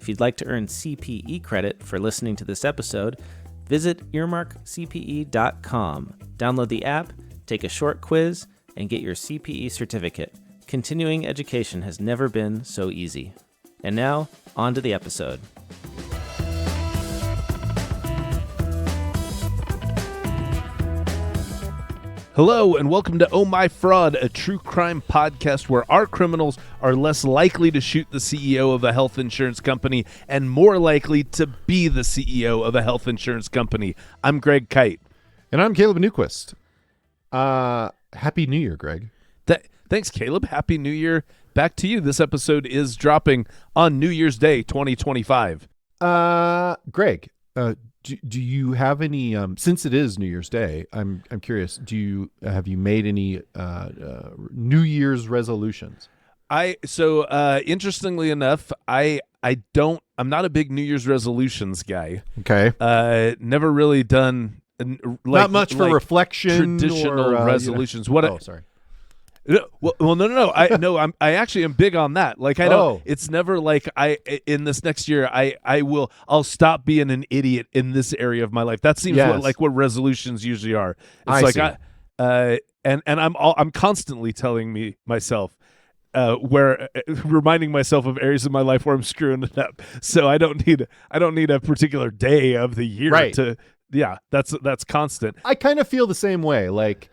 If you'd like to earn CPE credit for listening to this episode, visit earmarkcpe.com. Download the app, take a short quiz, and get your CPE certificate. Continuing education has never been so easy. And now, on to the episode. Hello, and welcome to Oh My Fraud, a true crime podcast where our criminals are less likely to shoot the CEO of a health insurance company and more likely to be the CEO of a health insurance company. I'm Greg Kyte. And I'm Caleb Newquist. Happy New Year, Greg. Thanks, Caleb. Happy New Year. Back to you. This episode is dropping on New Year's Day, 2025. Greg, do you have any? Since it is New Year's Day, I'm curious. Have you made any New Year's resolutions? Interestingly enough, I'm not a big New Year's resolutions guy. Okay. Never really done not much for reflection. Traditional resolutions. Sorry. Well, no. I actually am big on that. Like, I don't. It's never like in this next year. I'll stop being an idiot in this area of my life. That seems like what resolutions usually are. It's I'm constantly telling myself, reminding myself of areas of my life where I'm screwing it up. So I don't need a particular day of the year to. Yeah, that's constant. I kind of feel the same way. Like,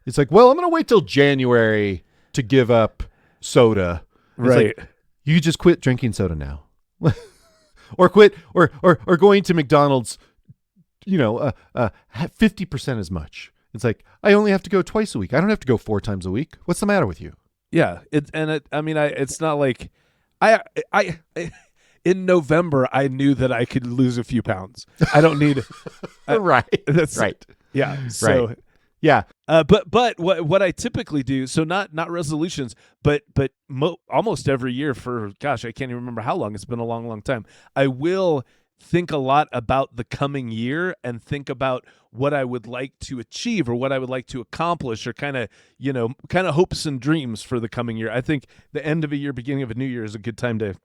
it's like, well, I'm going to wait till January to give up soda. It's right. Like, you just quit drinking soda now. or quit or going to McDonald's, 50% as much. It's like, I only have to go twice a week. I don't have to go 4 times a week. What's the matter with you? Yeah. It's not like I in November, I knew that I could lose a few pounds. I don't need right. That's right. Yeah. So right. Yeah. But what I typically do, so not resolutions, but almost every year for, gosh, I can't even remember how long. It's been a long, long time. I will think a lot about the coming year and think about what I would like to achieve or what I would like to accomplish or kind of hopes and dreams for the coming year. I think the end of a year, beginning of a new year is a good time to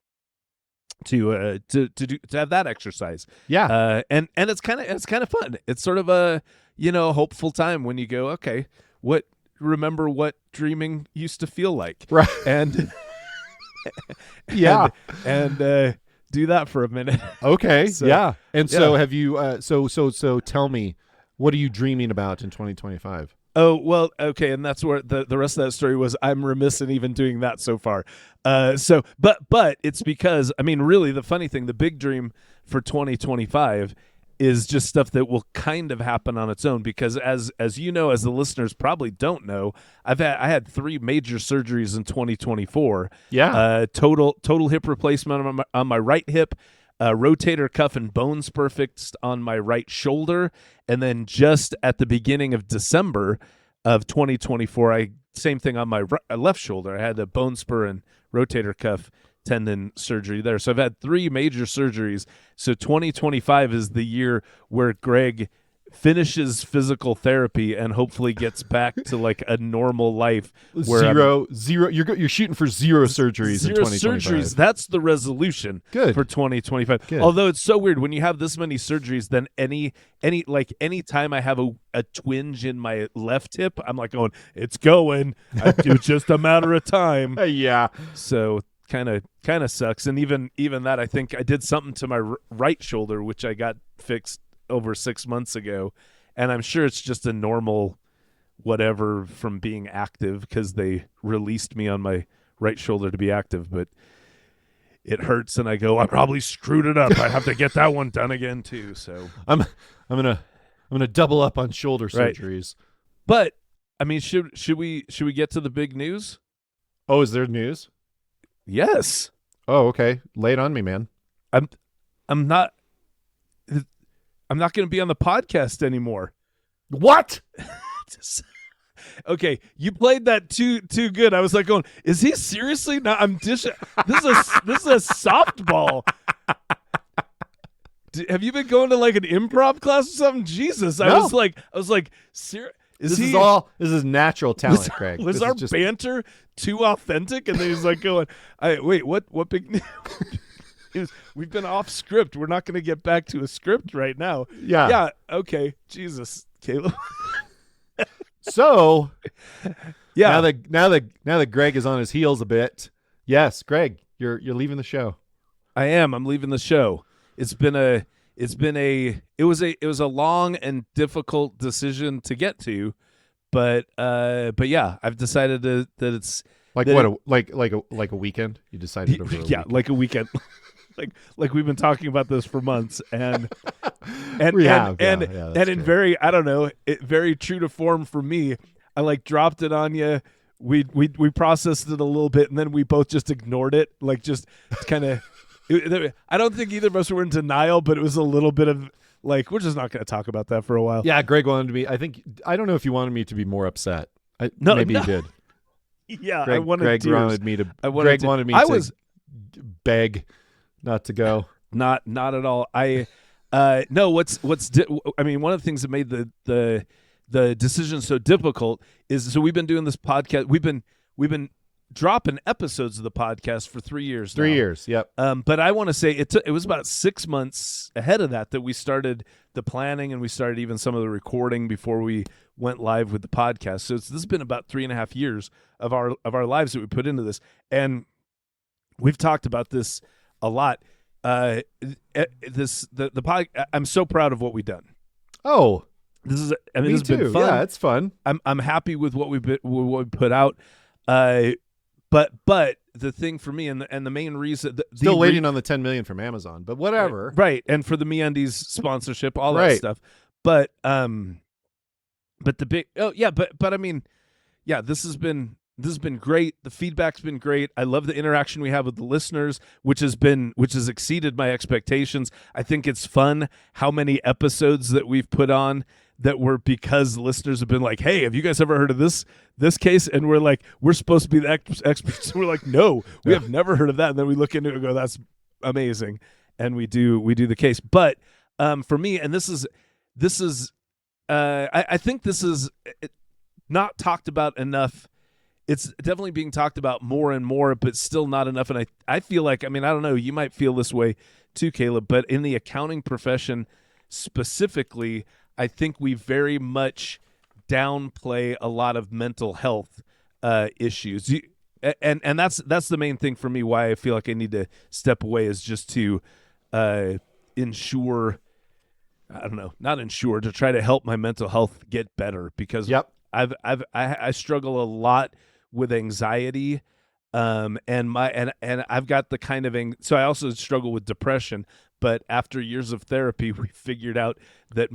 have that exercise. Yeah. And it's kind of fun. It's sort of a, hopeful time when you go, okay, remember what dreaming used to feel like. Right. And yeah. And do that for a minute. Okay. So, yeah. And yeah. so have you so tell me, what are you dreaming about in 2025? Oh, well, okay, and that's where the rest of that story was. I'm remiss in even doing that so far. But it's because, really the funny thing, the big dream for 2025 is just stuff that will kind of happen on its own because as you know, as the listeners probably don't know, I had 3 major surgeries in 2024. Yeah. Total hip replacement on my right hip, rotator cuff and bones perfect on my right shoulder, and then just at the beginning of December of 2024, same thing on my left shoulder. I had a bone spur and rotator cuff tendon surgery there. So I've had 3 major surgeries. So 2025 is the year where Greg finishes physical therapy and hopefully gets back to like a normal life. Where zero. You're shooting for 0 surgeries in 2025. Surgeries. That's the resolution. Good. For 2025. Good. Although it's so weird when you have this many surgeries, then any time I have a twinge in my left hip, I'm like going, it's going. It's just a matter of time. Yeah. So kind of sucks. And even that, I think I did something to my right shoulder, which I got fixed over 6 months ago, and I'm sure it's just a normal whatever from being active because they released me on my right shoulder to be active, but it hurts and I go, I probably screwed it up. I have to get that one done again too. So I'm gonna double up on shoulder surgeries. But should we get to the big news? Oh, is there news? Yes. Oh, okay. Lay it on me, man. I'm not going to be on the podcast anymore. What? Okay, you played that too good. I was like going, is he seriously not? This is a softball. Have you been going to like an improv class or something? Jesus. I was like, This is natural talent, Greg. Was our banter too authentic? And then he's like going, wait, what big we've been off script. We're not going to get back to a script right now. Yeah. Yeah. Okay. Jesus, Caleb. So, yeah. Now that Greg is on his heels a bit, yes, Greg, you're leaving the show. I am. I'm leaving the show. It was a long and difficult decision to get to, but yeah, I've decided that it's like a weekend. You decided over a weekend. Like a weekend. like we've been talking about this for months, and in very, I don't know, very true to form for me, I like dropped it on you. We processed it a little bit, and then we both just ignored it, like just kind of. I don't think either of us were in denial, but it was a little bit of like, we're just not going to talk about that for a while. Yeah, Greg wanted me. I don't know if you wanted me to be more upset. Maybe you did. Yeah, Greg, I wanted. Greg tears. wanted me to. Greg wanted me. I to was beg not to go. Not at all. No. I mean, one of the things that made the decision so difficult is we've been doing this podcast. We've been dropping episodes of the podcast for 3 years now. 3 years, yep. But I want to say it was about 6 months ahead of that we started the planning, and we started even some of the recording before we went live with the podcast. So this has been about 3.5 years of our lives that we put into this, and we've talked about this a lot. The pod. I'm so proud of what we've done. Oh, this has me too. been fun. Yeah, it's fun. I'm happy with what we put out. But the thing for me and the main reason still waiting on the 10 million from Amazon, but whatever. Right. And for the MeUndies sponsorship, all that right. stuff. But the big but I mean, yeah, this has been great. The feedback's been great. I love the interaction we have with the listeners, which has exceeded my expectations. I think it's fun how many episodes that we've put on that were because listeners have been like, hey, have you guys ever heard of this case? And we're like, we're supposed to be the experts. We're like, no, we have never heard of that. And then we look into it and go, that's amazing. And we do the case. But for me, and this is I think this is not talked about enough. It's definitely being talked about more and more, but still not enough. And I feel like, I mean, I don't know, you might feel this way too, Caleb, but in the accounting profession specifically, I think we very much downplay a lot of mental health issues. And that's the main thing for me, why I feel like I need to step away, is just to ensure, I don't know, not ensure, to try to help my mental health get better, because I struggle a lot with anxiety, and I've got the kind of so I also struggle with depression. But after years of therapy, we figured out that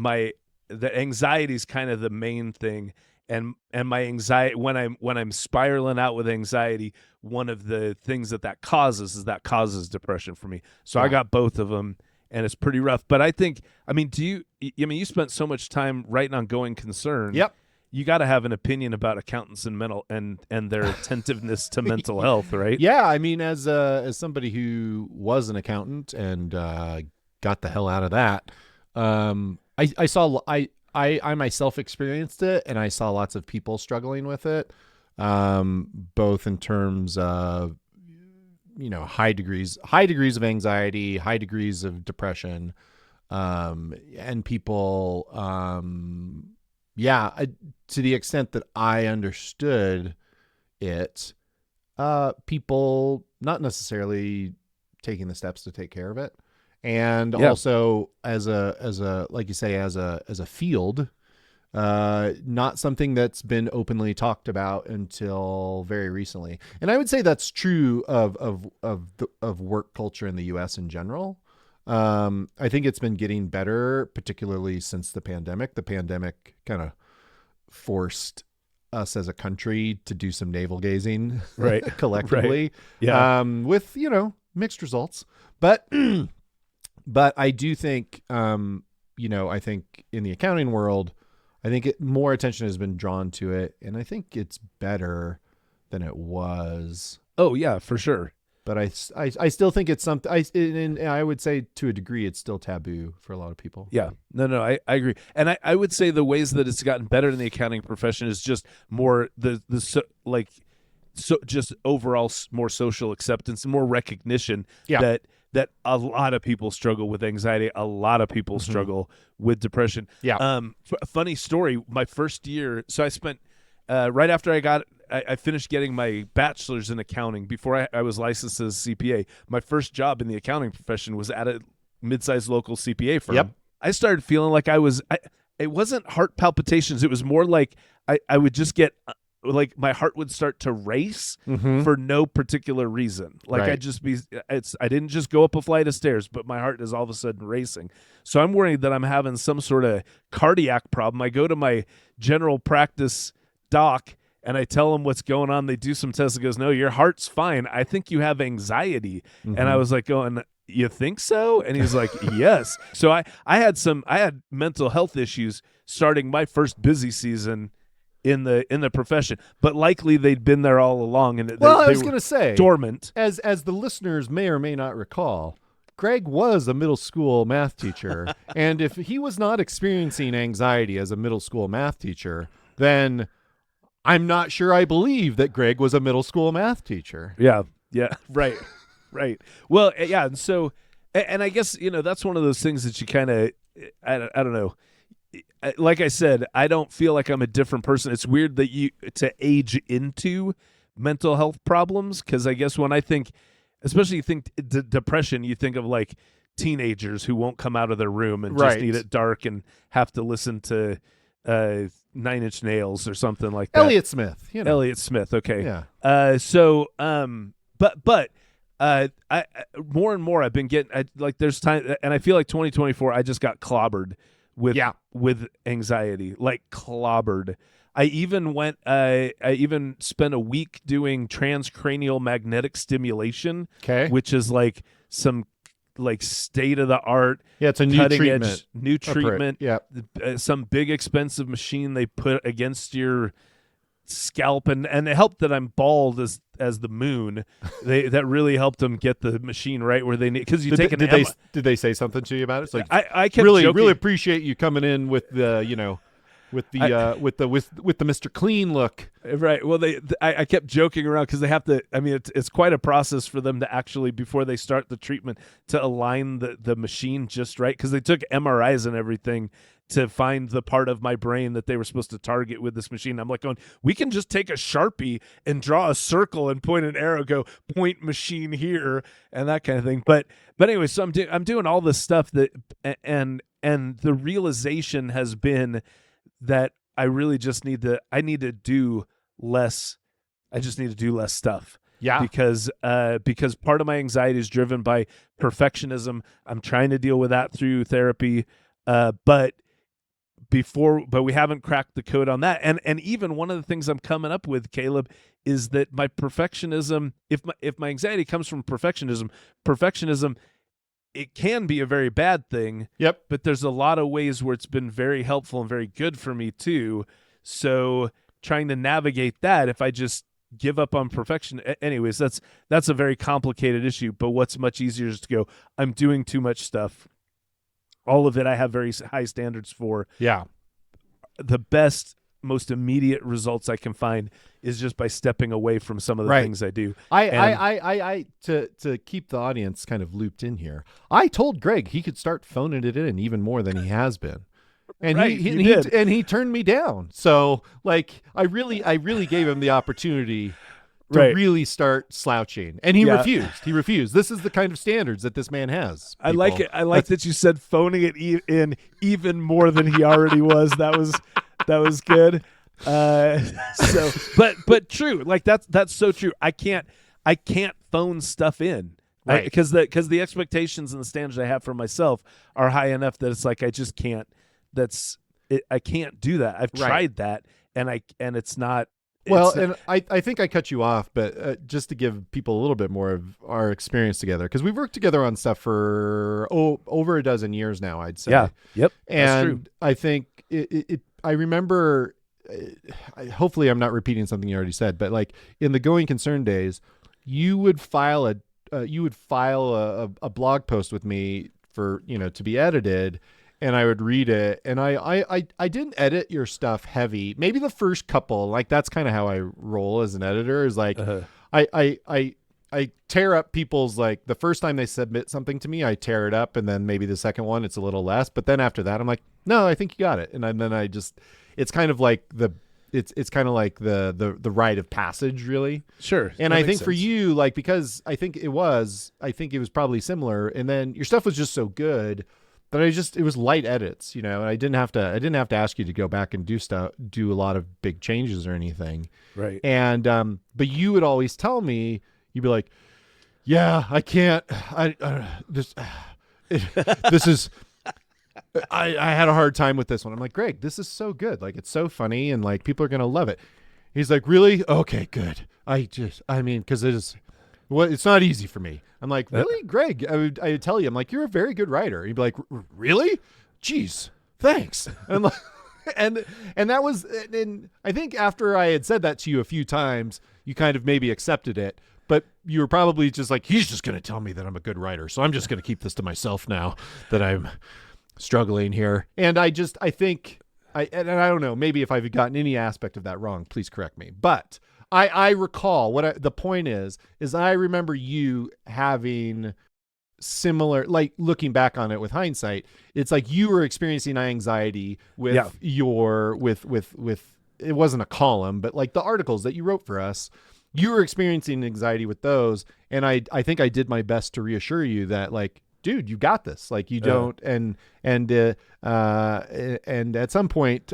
the anxiety is kind of the main thing, and my anxiety, when I'm spiraling out with anxiety, one of the things that causes depression for me. So I got both of them, and it's pretty rough. But I think, I mean, you spent so much time writing on Going Concern. Yep. You got to have an opinion about accountants and their attentiveness to mental health, right? Yeah, I mean, as somebody who was an accountant and got the hell out of that, I myself experienced it, and I saw lots of people struggling with it, both in terms of, high degrees of anxiety, high degrees of depression, and people, to the extent that I understood it, people not necessarily taking the steps to take care of it. And also as a like you say, as a field, not something that's been openly talked about until very recently. And I would say that's true of work culture in the US in general. I think it's been getting better, particularly since the pandemic. The pandemic kind of forced us as a country to do some navel gazing, right, collectively, right. Yeah, with mixed results. But I do think, I think in the accounting world, I think more attention has been drawn to it, and I think it's better than it was. Oh yeah, for sure. But I still think it's something. And I would say to a degree it's still taboo for a lot of people. Yeah, no, I agree, and I would say the ways that it's gotten better in the accounting profession is just more just overall more social acceptance and more recognition that a lot of people struggle with anxiety, a lot of people struggle with depression. Yeah. Funny story. My first year, so I spent right after I finished getting my bachelor's in accounting before I was licensed as a CPA. My first job in the accounting profession was at a mid-sized local CPA firm. Yep. I started feeling like it wasn't heart palpitations. It was more like I would just get like my heart would start to race for no particular reason. Like Right. I didn't just go up a flight of stairs, but my heart is all of a sudden racing. So I'm worried that I'm having some sort of cardiac problem. I go to my general practice doc and I tell him what's going on. They do some tests. It goes, no, your heart's fine. I think you have anxiety. And I was like going, you think so? And he's like, yes. So I had mental health issues starting my first busy season in the profession, but likely they'd been there all along. And I was going to say, dormant. As the listeners may or may not recall, Greg was a middle school math teacher. And if he was not experiencing anxiety as a middle school math teacher, then I'm not sure I believe that Greg was a middle school math teacher. Yeah. Right. Well, yeah. And so, and I guess, that's one of those things that you kind of, I don't know. Like I said, I don't feel like I'm a different person. It's weird that to age into mental health problems, because I guess when I think, especially you think depression, you think of like teenagers who won't come out of their room and just need it dark and have to listen to 9 Inch Nails or something like that. Elliott Smith. Elliott Smith. Okay. Yeah. But I more and more I've been getting there's time, and I feel like 2024 I just got clobbered with anxiety, like clobbered. I even spent a week doing transcranial magnetic stimulation, which is like some state of the art. Yeah, it's a new treatment. Yeah, some big expensive machine they put against your scalp, and it helped that I'm bald as the moon. That really helped them get the machine right where they need, because you take did they say something to you about it? It's like, I kept really joking. Really appreciate you coming in with the with the Mr. Clean look. Right. Well, I kept joking around because they have to. I mean, it's quite a process for them to actually, before they start the treatment, to align the machine just right, because they took MRIs and everything to find the part of my brain that they were supposed to target with this machine. I'm like going, we can just take a Sharpie and draw a circle and point an arrow, go point machine here, and that kind of thing. But anyway, so I'm doing all this stuff that, and the realization has been that I really just need to do less. I just need to do less stuff. Yeah. Because part of my anxiety is driven by perfectionism. I'm trying to deal with that through therapy. But we haven't cracked the code on that. And even one of the things I'm coming up with, Caleb, is that my perfectionism, if my anxiety comes from perfectionism, it can be a very bad thing. Yep. But there's a lot of ways where it's been very helpful and very good for me too. So trying to navigate that, if I just give up on perfection, anyways, that's a very complicated issue. But what's much easier is to go, I'm doing too much stuff. All of it I have very high standards for. Yeah. The best, most immediate results I can find is just by stepping away from some of the things I do. To keep the audience kind of looped in here, I told Greg he could start phoning it in even more than he has been. And he turned me down. So like I really gave him the opportunity to really start slouching, and he refused. He refused. This is the kind of standards that this man has. People. I like it. I like that you said phoning it in even more than he already was. That was good. But true. Like that's so true. I can't phone stuff in, right? Because the expectations and the standards I have for myself are high enough that it's like I just can't. I can't do that. I've tried that, and it's not. And I think I cut you off, but just to give people a little bit more of our experience together, because we've worked together on stuff for over a dozen years now, I'd say. Yeah. Yep. And that's true. I think I remember, hopefully I'm not repeating something you already said, but like in the going concern days, you would file you would file a blog post with me for, to be edited, and I would read it, and I didn't edit your stuff heavy. Maybe the first couple, like that's kind of how I roll as an editor, is like I tear up people's, like the first time they submit something to me, I tear it up, and then maybe the second one it's a little less, but then after that I'm like, no, I think you got it, and then I just, it's kind of like it's kind of like the rite of passage, really. Sure. And I think for you, like, because I think it was probably similar, and then your stuff was just so good that it was light edits, and I didn't have to ask you to go back and do a lot of big changes or anything. Right. And but you would always tell me, you'd be like, yeah, I can't, this is, I had a hard time with this one. I'm like, Greg, this is so good. Like, it's so funny, and like people are going to love it. He's like, really? Okay, good. Cause it's not easy for me. I'm like, really, Greg? I would tell you, I'm like, you're a very good writer. He'd be like, really? Jeez, thanks. And like, and that was, and I think after I had said that to you a few times, you kind of maybe accepted it, but you were probably just like, he's just going to tell me that I'm a good writer, so I'm just going to keep this to myself now that I'm struggling here. And I think I don't know, maybe if I've gotten any aspect of that wrong, please correct me. But I recall the point is I remember you having similar, like looking back on it with hindsight, it's like you were experiencing anxiety with with it wasn't a column, but like the articles that you wrote for us, you were experiencing anxiety with those. And I think I did my best to reassure you that, like, dude, you got this. Like, you don't, and at some point,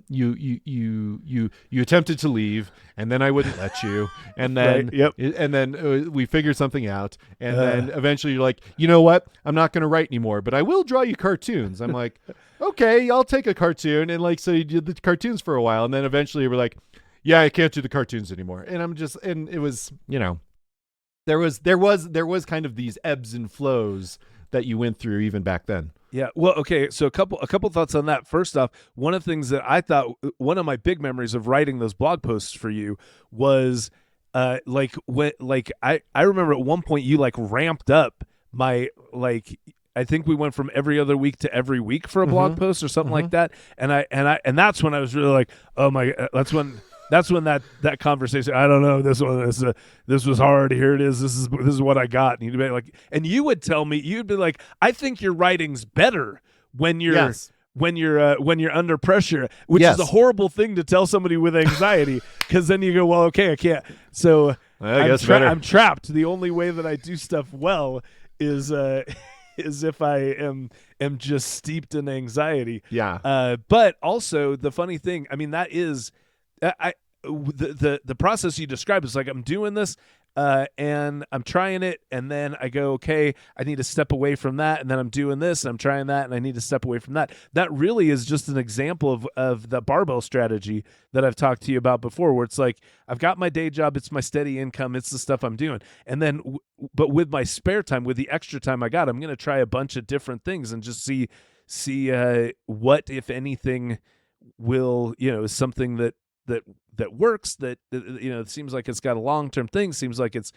you attempted to leave, and then I wouldn't let you, and then, and then we figured something out, and then eventually you're like, you know what? I'm not going to write anymore, but I will draw you cartoons. I'm like, okay, I'll take a cartoon, and like, so you did the cartoons for a while, and then eventually we're like, yeah, I can't do the cartoons anymore, and and it was, there was kind of these ebbs and flows that you went through even back then. Yeah. Well, okay. So a couple thoughts on that. First off, one of the things that I thought, one of my big memories of writing those blog posts for you was I remember at one point you like ramped up my, like, I think we went from every other week to every week for a blog post or something like that. And that's when I was really like, oh my, that's when that conversation, I don't know, this was hard. Here it is. This is what I got. And you'd be like, and you would tell me, you'd be like, I think your writing's better when you're when you're under pressure, which is a horrible thing to tell somebody with anxiety, because then you go, well, okay, I can't. So I'm trapped. The only way that I do stuff well is if I am just steeped in anxiety. Yeah. But also the funny thing, I mean, that is, the process you describe is like, I'm doing this and I'm trying it, and then I go, okay, I need to step away from that, and then I'm doing this and I'm trying that and I need to step away from that. That really is just an example of the barbell strategy that I've talked to you about before, where it's like, I've got my day job, it's my steady income, it's the stuff I'm doing, and then but with my spare time, with the extra time I got, I'm going to try a bunch of different things and just see what, if anything, will, is something that works, that it seems like it's got a long-term thing, seems like it's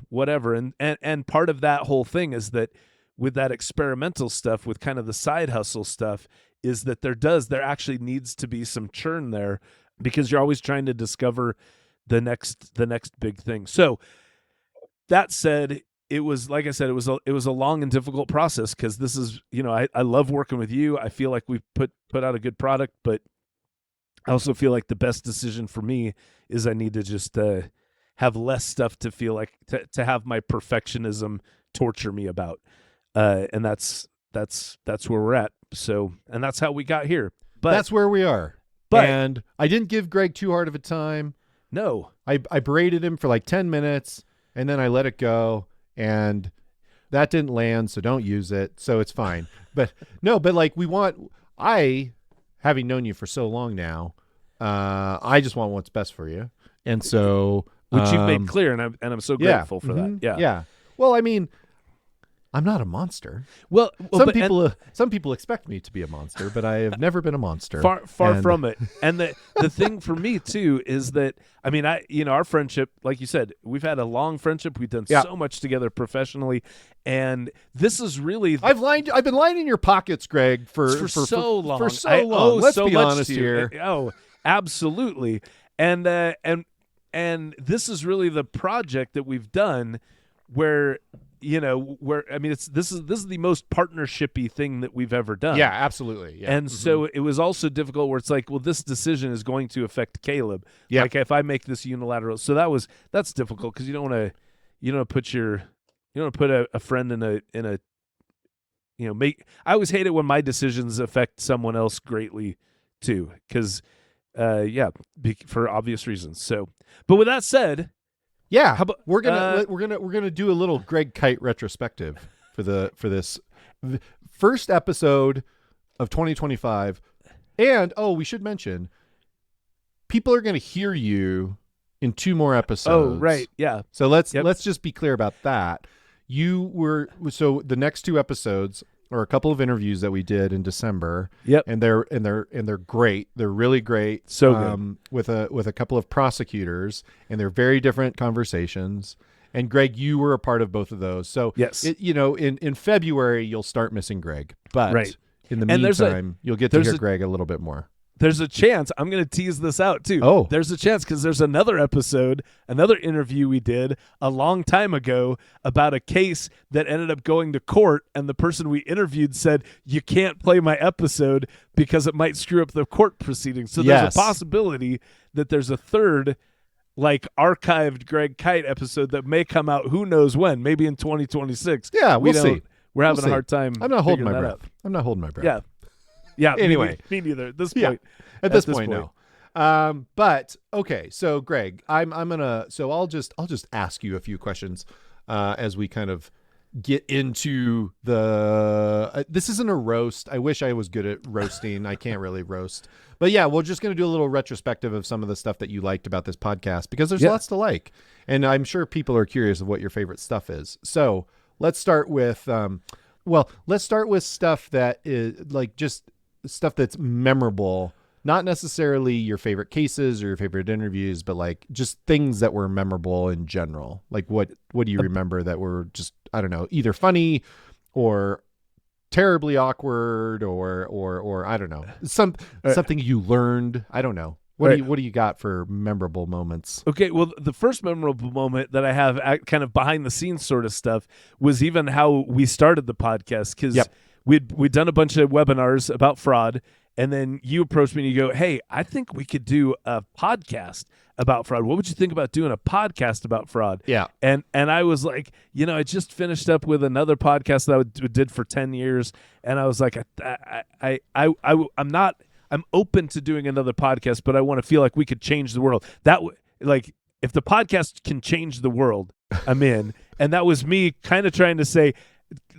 whatever, and part of that whole thing is that with that experimental stuff, with kind of the side hustle stuff, is that there actually needs to be some churn there, because you're always trying to discover the next big thing. So that said, it was, like I said, it was a long and difficult process, because this is, I love working with you. I feel like we've put out a good product, but I also feel like the best decision for me is I need to just have less stuff to feel like, to have my perfectionism torture me about, and that's where we're at. So, and that's how we got here. But that's where we are. And I didn't give Greg too hard of a time. No, I berated him for like 10 minutes, and then I let it go, and that didn't land. So don't use it. So it's fine. But like having known you for so long now, I just want what's best for you, and so which you've made clear, and I'm so grateful for that. Yeah. Well, I mean, I'm not a monster. Well, Some people expect me to be a monster, but I have never been a monster. Far from it. And the thing for me too is that our friendship, like you said, we've had a long friendship. We've done so much together professionally, and this is really I've been lying in your pockets, Greg, for so long. For so long. Let's so be honest here. Oh, absolutely. And this is really the project that we've done where this is the most partnershipy thing that we've ever done. Yeah, absolutely. Yeah. And so it was also difficult where it's like, well, this decision is going to affect Caleb. Yeah. Like if I make this unilateral, so that's difficult because you don't want to put a friend in a I always hate it when my decisions affect someone else greatly too, because for obvious reasons. So, but with that said. Yeah, we're gonna do a little Greg Kyte retrospective for this first episode of 2025, and we should mention people are gonna hear you in 2 more episodes. Oh, right, yeah. So let's just be clear about that. So the next 2 episodes are a couple of interviews that we did in December. Yep. And they're great. They're really great. So good. With a couple of prosecutors, and they're very different conversations. And Greg, you were a part of both of those. So yes, in February you'll start missing Greg, but in the and meantime you'll get to hear Greg a little bit more. There's a chance, I'm going to tease this out too. Oh. There's a chance because there's another interview we did a long time ago about a case that ended up going to court, and the person we interviewed said, you can't play my episode because it might screw up the court proceedings. So there's a possibility that there's a third archived Greg Kyte episode that may come out who knows when, maybe in 2026. Yeah, we'll see. We're having a hard time. I'm not holding my breath. Up. I'm not holding my breath. Yeah. Yeah. Anyway, me neither. At this point. At this point, no. But okay, so Greg, I'll just ask you a few questions as we kind of get into the. This isn't a roast. I wish I was good at roasting. I can't really roast. But yeah, we're just going to do a little retrospective of some of the stuff that you liked about this podcast, because there's lots to like, and I'm sure people are curious of what your favorite stuff is. So let's start with stuff that is just stuff that's memorable, not necessarily your favorite cases or your favorite interviews, but just things that were memorable in general. Like what do you remember that were just, I don't know, either funny or terribly awkward or I don't know, something you learned. I don't know. What do you got for memorable moments? Okay, well, the first memorable moment that I have kind of behind the scenes sort of stuff was even how we started the podcast, because we'd done a bunch of webinars about fraud, and then you approached me and you go, hey, I think we could do a podcast about fraud. What would you think about doing a podcast about fraud? Yeah. And I was like, I just finished up with another podcast that I did for 10 years, and I was like, I'm open to doing another podcast, but I want to feel like we could change the world. If the podcast can change the world, I'm in. And that was me kind of trying to say,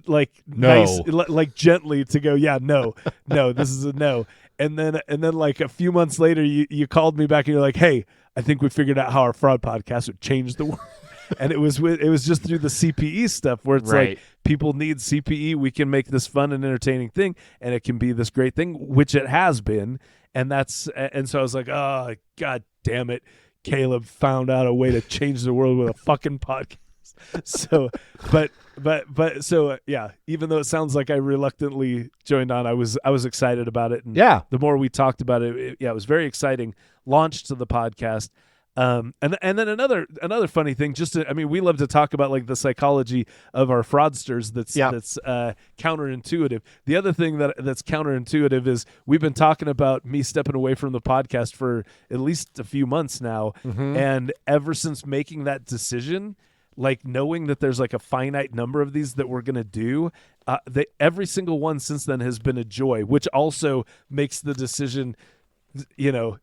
no. Nice, gently to go, no, this is a no. And then a few months later, you called me back and you're like, hey, I think we figured out how our fraud podcast would change the world. And it was just through the CPE stuff where it's like people need CPE. We can make this fun and entertaining thing, and it can be this great thing, which it has been. And so I was like, oh, God damn it. Caleb found out a way to change the world with a fucking podcast. So, even though it sounds like I reluctantly joined on, I was excited about it. And the more we talked about it, it was very exciting launch to the podcast. And then another funny thing, we love to talk about the psychology of our fraudsters. That's counterintuitive. The other thing that's counterintuitive is we've been talking about me stepping away from the podcast for at least a few months now. Mm-hmm. And ever since making that decision, knowing that there's a finite number of these that we're going to do, every single one since then has been a joy, which also makes the decision, I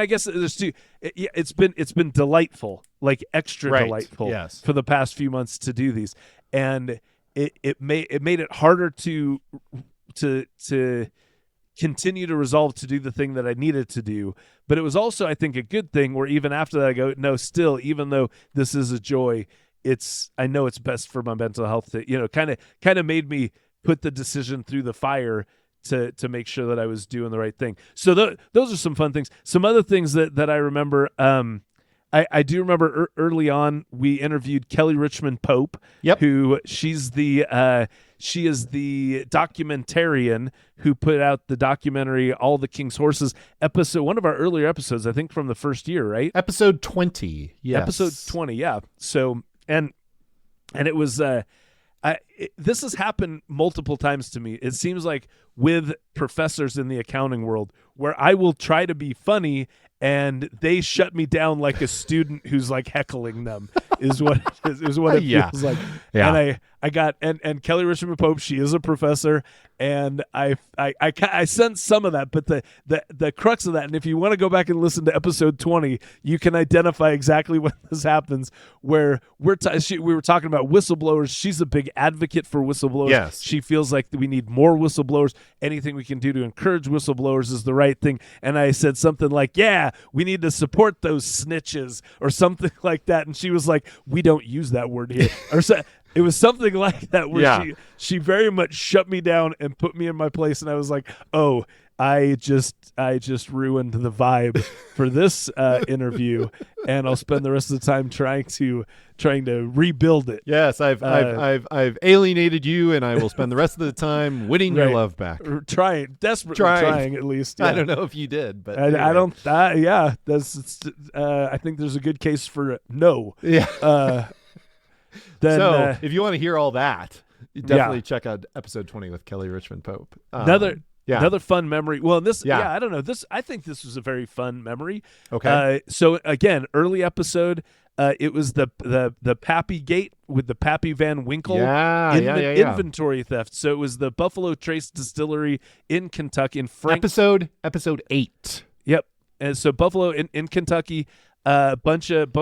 guess there's two. It's been delightful, extra delightful for the past few months to do these. And it made it harder to continue to resolve to do the thing that I needed to do. But it was also, I think, a good thing where even after that I go, no, still, even though this is a joy, I know it's best for my mental health to, kind of made me put the decision through the fire to make sure that I was doing the right thing. So those are some fun things. Some other things that I remember, I do remember early on we interviewed Kelly Richmond Pope, who she is the documentarian who put out the documentary All the King's Horses one of our earlier episodes, I think from the first year, right? Episode 20. Yes. Episode 20, yeah. So and it was this has happened multiple times to me. It seems like with professors in the accounting world where I will try to be funny and they shut me down like a student who's like heckling them is what it feels like. Yeah. And I got and Kelly Richmond Pope, she is a professor, and I sense some of that, but the crux of that, and if you want to go back and listen to episode 20, you can identify exactly when this happens, where we were talking about whistleblowers. She's a big advocate for whistleblowers. Yes. She feels like we need more whistleblowers. Anything we can do to encourage whistleblowers is the right thing. And I said something like, yeah, we need to support those snitches or something like that. And she was like, we don't use that word here. Or so, it was something like that where she very much shut me down and put me in my place. And I was like, oh, I just ruined the vibe for this interview, and I'll spend the rest of the time trying to rebuild it. Yes, I've alienated you, and I will spend the rest of the time winning your love back. Desperately trying at least. Yeah. I don't know if you did, but anyway. I don't. Yeah, that's. I think there's a good case for no. Yeah. Then, if you want to hear all that, you definitely check out episode 20 with Kelly Richmond Pope. Another fun memory. Well, I don't know. I think this was a very fun memory. Okay. So again, early episode, it was the Pappy Gate with the Pappy Van Winkle inventory theft. So it was the Buffalo Trace Distillery in Kentucky episode 8. Yep. And so Buffalo in Kentucky, bunch of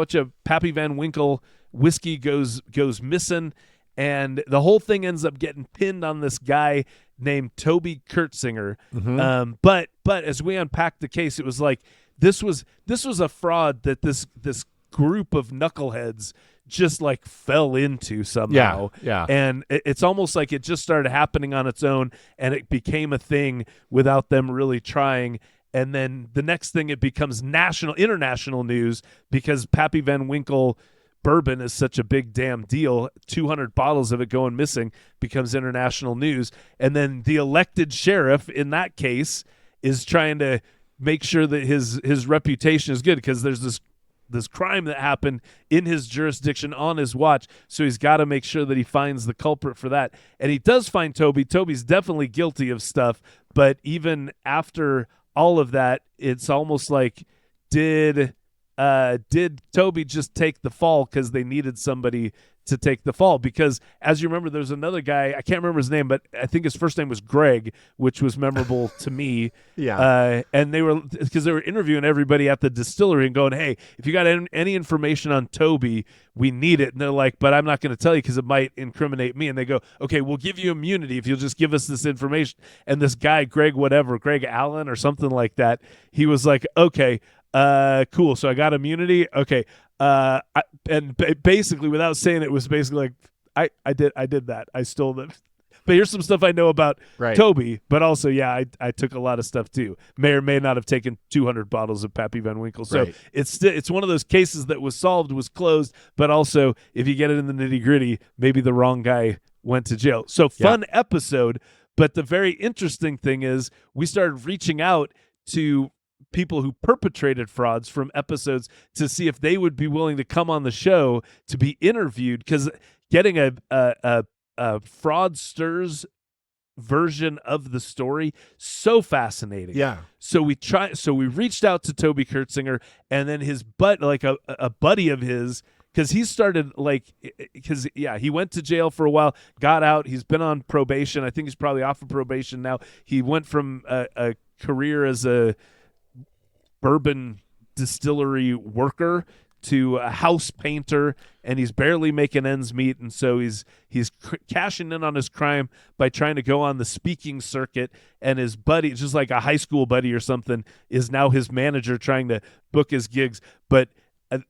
Pappy Van Winkle whiskey goes missing, and the whole thing ends up getting pinned on this guy named Toby Kurtzinger. Mm-hmm. But as we unpacked the case, it was like this was a fraud that this group of knuckleheads just like fell into somehow. Yeah. And it's almost like it just started happening on its own, and it became a thing without them really trying. And then the next thing, it becomes international news because Pappy Van Winkle bourbon is such a big damn deal. 200 bottles of it going missing becomes international news. And then the elected sheriff in that case is trying to make sure that his reputation is good because there's this crime that happened in his jurisdiction on his watch. So he's got to make sure that he finds the culprit for that. And he does find Toby. Toby's definitely guilty of stuff. But even after all of that, it's almost like, did Toby just take the fall because they needed somebody to take the fall? Because as you remember, there's another guy, I can't remember his name, but I think his first name was Greg, which was memorable to me. Yeah. And they were interviewing everybody at the distillery and going, hey, if you got any information on Toby, we need it. And they're like, but I'm not going to tell you because it might incriminate me. And they go, okay, we'll give you immunity if you'll just give us this information. And this guy, Greg Allen or something like that, he was like, okay, cool. So I got immunity. Okay. Basically, without saying it, was basically like, I did that. I stole them. But here's some stuff I know about Toby. But also, I took a lot of stuff too. May or may not have taken 200 bottles of Pappy Van Winkle. So it's one of those cases that was solved, was closed. But also, if you get it in the nitty gritty, maybe the wrong guy went to jail. So fun episode. But the very interesting thing is we started reaching out to people who perpetrated frauds from episodes to see if they would be willing to come on the show to be interviewed, because getting a fraudster's version of the story, so fascinating. So we reached out to Toby Kurtzinger, and then his a buddy of his, because he started he went to jail for a while, got out, he's been on probation. I think he's probably off of probation now. He went from a career as a bourbon distillery worker to a house painter, and he's barely making ends meet. And so he's cashing in on his crime by trying to go on the speaking circuit. And his buddy, just like a high school buddy or something, is now his manager trying to book his gigs. But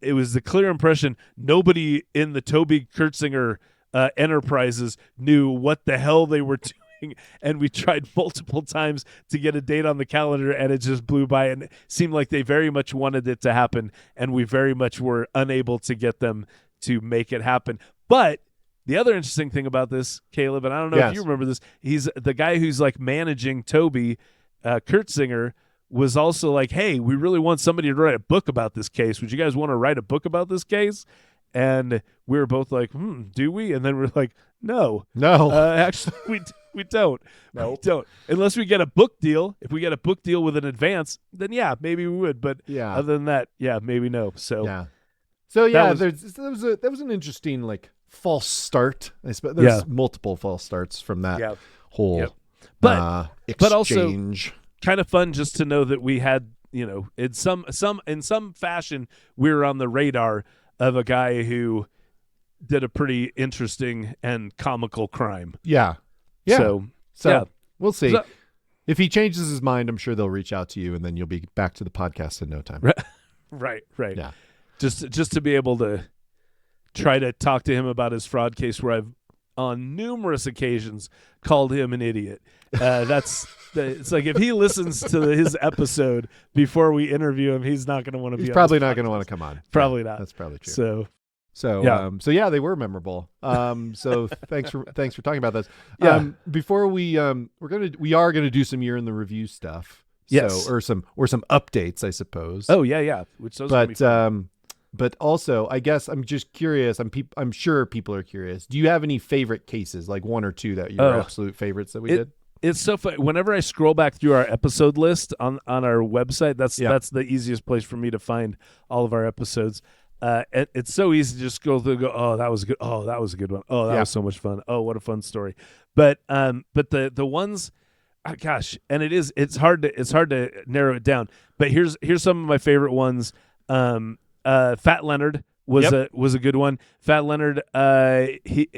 it was the clear impression nobody in the Toby Kurtzinger enterprises knew what the hell they were doing, and we tried multiple times to get a date on the calendar, and it just blew by, and it seemed like they very much wanted it to happen, and we very much were unable to get them to make it happen. But the other interesting thing about this, Caleb, and I don't know if you remember this, he's the guy who's like managing Toby Kurtzinger was also like, hey, we really want somebody to write a book about this case. Would you guys want to write a book about this case? And we were both like, do we? And then we're like, no. Actually, we don't. No, we don't. Unless we get a book deal. If we get a book deal with an advance, then yeah, maybe we would. But other than that, yeah, maybe no. So that was an interesting like false start. I suppose there's multiple false starts from that whole exchange. But also kind of fun just to know that we had, in some fashion, we were on the radar of a guy who did a pretty interesting and comical crime. Yeah. So we'll see. If he changes his mind, I'm sure they'll reach out to you, and then you'll be back to the podcast in no time. Right. Yeah. Just to be able to try to talk to him about his fraud case, where I've on numerous occasions called him an idiot. It's like if he listens to his episode before we interview him, he's not going to want to be. He's probably not going to want to come on. Probably not. That's probably true. So they were memorable. So thanks for talking about this. Before we are gonna do some year in the review stuff. Yes. So, or some updates, I suppose. Oh yeah. Which those. But also, I guess I'm just curious. I'm sure people are curious. Do you have any favorite cases, like one or two that your absolute favorites that we did? It's so fun. Whenever I scroll back through our episode list on our website, that's the easiest place for me to find all of our episodes. It's so easy to just go through and go, oh, that was good. Oh, that was a good one. Oh, that was so much fun. Oh, what a fun story. But the ones, gosh, and it's hard to narrow it down. But here's some of my favorite ones. Fat Leonard was a good one. Fat Leonard, he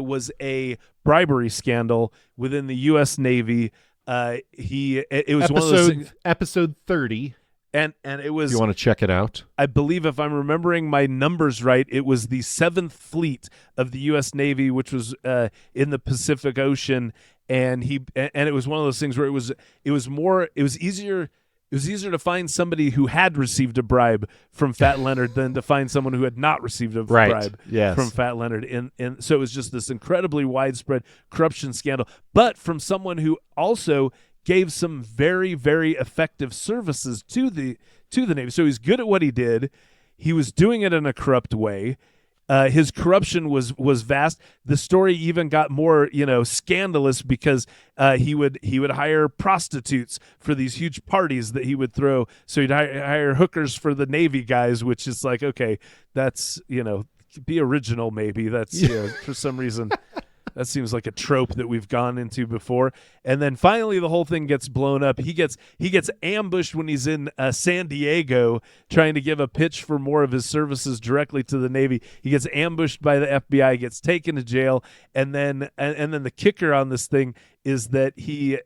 was a bribery scandal within the U.S. Navy. It was one of those things, episode 30. And it was. You want to check it out? I believe, if I'm remembering my numbers right, it was the 7th Fleet of the U.S. Navy, which was in the Pacific Ocean, and it was one of those things where it was easier. It was easier to find somebody who had received a bribe from Fat Leonard than to find someone who had not received a bribe from Fat Leonard. And so it was just this incredibly widespread corruption scandal, but from someone who also gave some very, very effective services to the Navy. So he's good at what he did. He was doing it in a corrupt way. His corruption was vast. The story even got more, scandalous because he would hire prostitutes for these huge parties that he would throw. So he'd hire hookers for the Navy guys, which is like, okay, that's be original maybe. That's for some reason. That seems like a trope that we've gone into before. And then finally the whole thing gets blown up. He gets ambushed when he's in San Diego trying to give a pitch for more of his services directly to the Navy. He gets ambushed by the FBI, gets taken to jail, and then the kicker on this thing is that he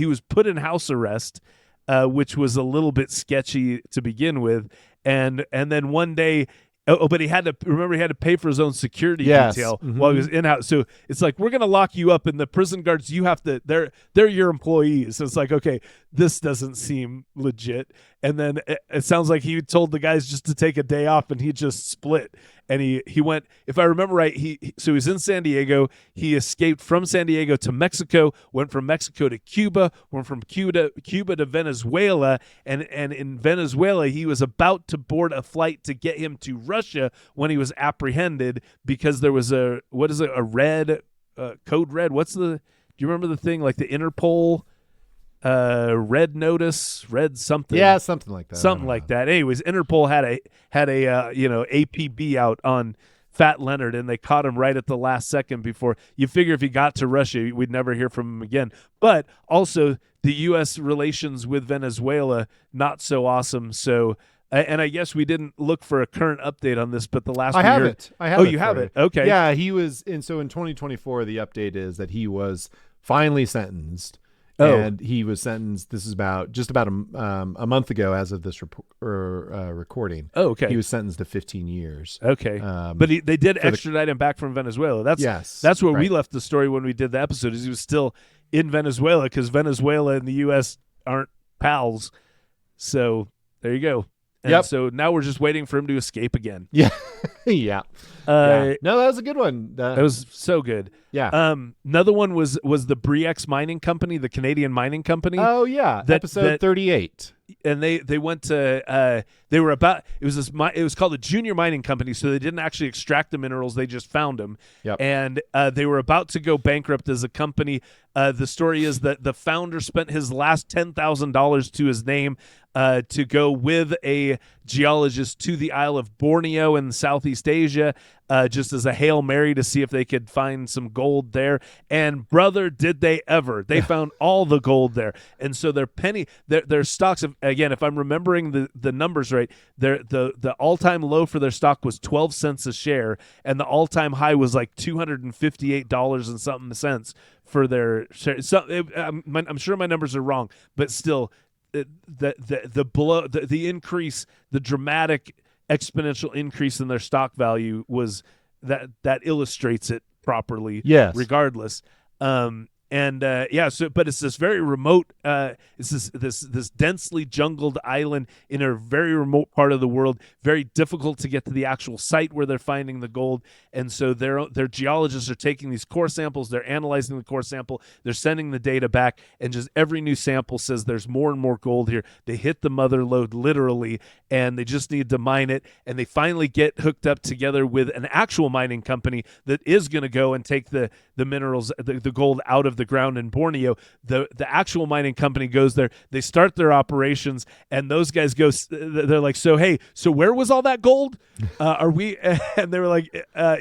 was put in house arrest, which was a little bit sketchy to begin with. And then one day, but he had to pay for his own security detail while he was in-house. So it's like, we're going to lock you up, and the prison guards, they're your employees. So it's like, okay, this doesn't seem legit. And then it sounds like he told the guys just to take a day off, and he just split. And he went, if I remember right, so he's in San Diego. He escaped from San Diego to Mexico, went from Mexico to Cuba, went from Cuba to Venezuela, and in Venezuela he was about to board a flight to get him to Russia when he was apprehended because there was a red code red. Do you remember the thing like the Interpol? Red notice, red something. Yeah, something like that. Something like that. Anyways, Interpol had a APB out on Fat Leonard, and they caught him right at the last second before. You figure if he got to Russia, we'd never hear from him again. But also the U.S. relations with Venezuela, not so awesome. So, and I guess we didn't look for a current update on this, but the last I have it. Oh, you have it? Okay. Yeah, he was, and so in 2024, the update is that he was finally sentenced. And he was sentenced. This is just about a month ago, as of this recording. Oh, okay. He was sentenced to 15 years. Okay, but they did extradite him back from Venezuela. That's where we left the story when we did the episode. Is he was still in Venezuela because Venezuela and the U.S. aren't pals. So there you go. And so now we're just waiting for him to escape again. Yeah. Yeah. No, that was a good one. That was so good. Yeah. Another one was the Bre-X Mining Company, the Canadian mining company. Oh yeah, episode 38. And they went to it was called a junior mining company, so they didn't actually extract the minerals, they just found them. Yep. And they were about to go bankrupt as a company. The story is that the founder spent his last $10,000 to his name to go with a geologist to the Isle of Borneo in Southeast Asia, just as a Hail Mary to see if they could find some gold there. And brother, did they ever. They found all the gold there. And so their stocks, again, if I'm remembering the numbers right, the all-time low for their stock was 12 cents a share, and the all-time high was like $258 and something cents for their share. So I'm sure my numbers are wrong, but still, the increase, the dramatic exponential increase in their stock value was that illustrates it properly. Yes. Regardless. But it's this very remote, it's this densely jungled island in a very remote part of the world, very difficult to get to the actual site where they're finding the gold. And so their geologists are taking these core samples, they're analyzing the core sample, they're sending the data back, and just every new sample says there's more and more gold here. They hit the mother lode literally, and they just need to mine it. And they finally get hooked up together with an actual mining company that is going to go and take the minerals, the gold out of the ground in Borneo. The actual mining company goes there, they start their operations, and those guys go, they're like, so where was all that gold? Are we? And they were like,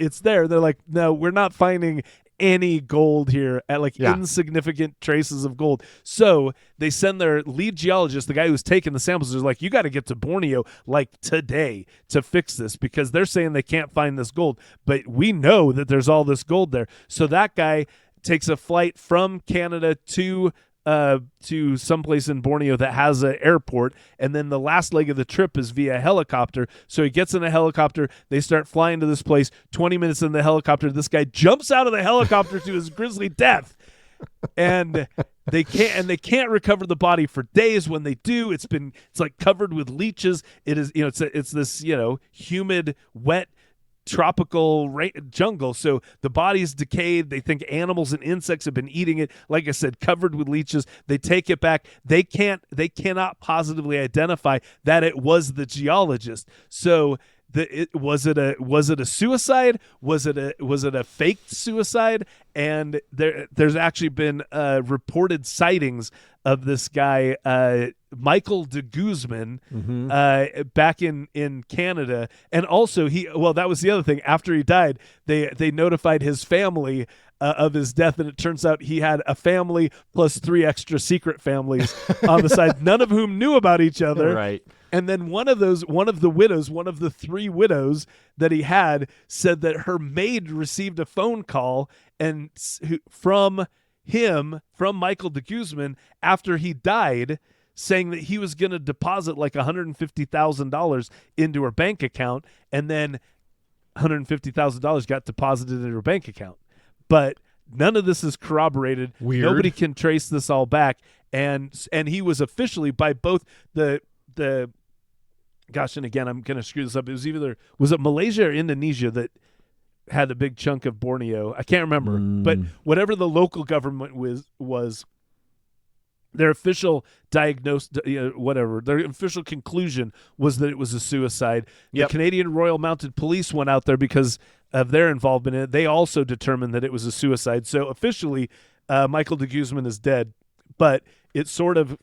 it's there. They're like, no, we're not finding any gold here, at insignificant traces of gold. So they send their lead geologist, the guy who's taking the samples, is like, you got to get to Borneo like today to fix this, because they're saying they can't find this gold, but we know that there's all this gold there. So that guy takes a flight from Canada to someplace in Borneo that has an airport, and then the last leg of the trip is via helicopter. So he gets in a helicopter, they start flying to this place. 20 minutes in the helicopter, this guy jumps out of the helicopter to his grisly death, and they can't recover the body for days. When they do, it's like covered with leeches. It is, it's this humid, wet, tropical jungle, so the body's decayed. They think animals and insects have been eating it, like I said, covered with leeches. They take it back. They cannot positively identify that it was the geologist. So was it a suicide? Was it a faked suicide? And there's actually been reported sightings of this guy, Michael de Guzman, back in Canada. And also that was the other thing. After he died, they notified his family of his death, and it turns out he had a family plus 3 extra secret families on the side, none of whom knew about each other. Right. And then one of the 3 widows that he had, said that her maid received a phone call from Michael de Guzman after he died, saying that he was going to deposit like $150,000 into her bank account, and then $150,000 got deposited into her bank account. But none of this is corroborated. Weird. Nobody can trace this all back. And he was officially, by both the gosh, and again, I'm going to screw this up. It was it Malaysia or Indonesia that had a big chunk of Borneo? I can't remember. But whatever the local government was, their official their official conclusion was that it was a suicide. Yep. The Canadian Royal Mounted Police went out there because of their involvement in it. They also determined that it was a suicide. So officially, Michael de Guzman is dead, but it sort of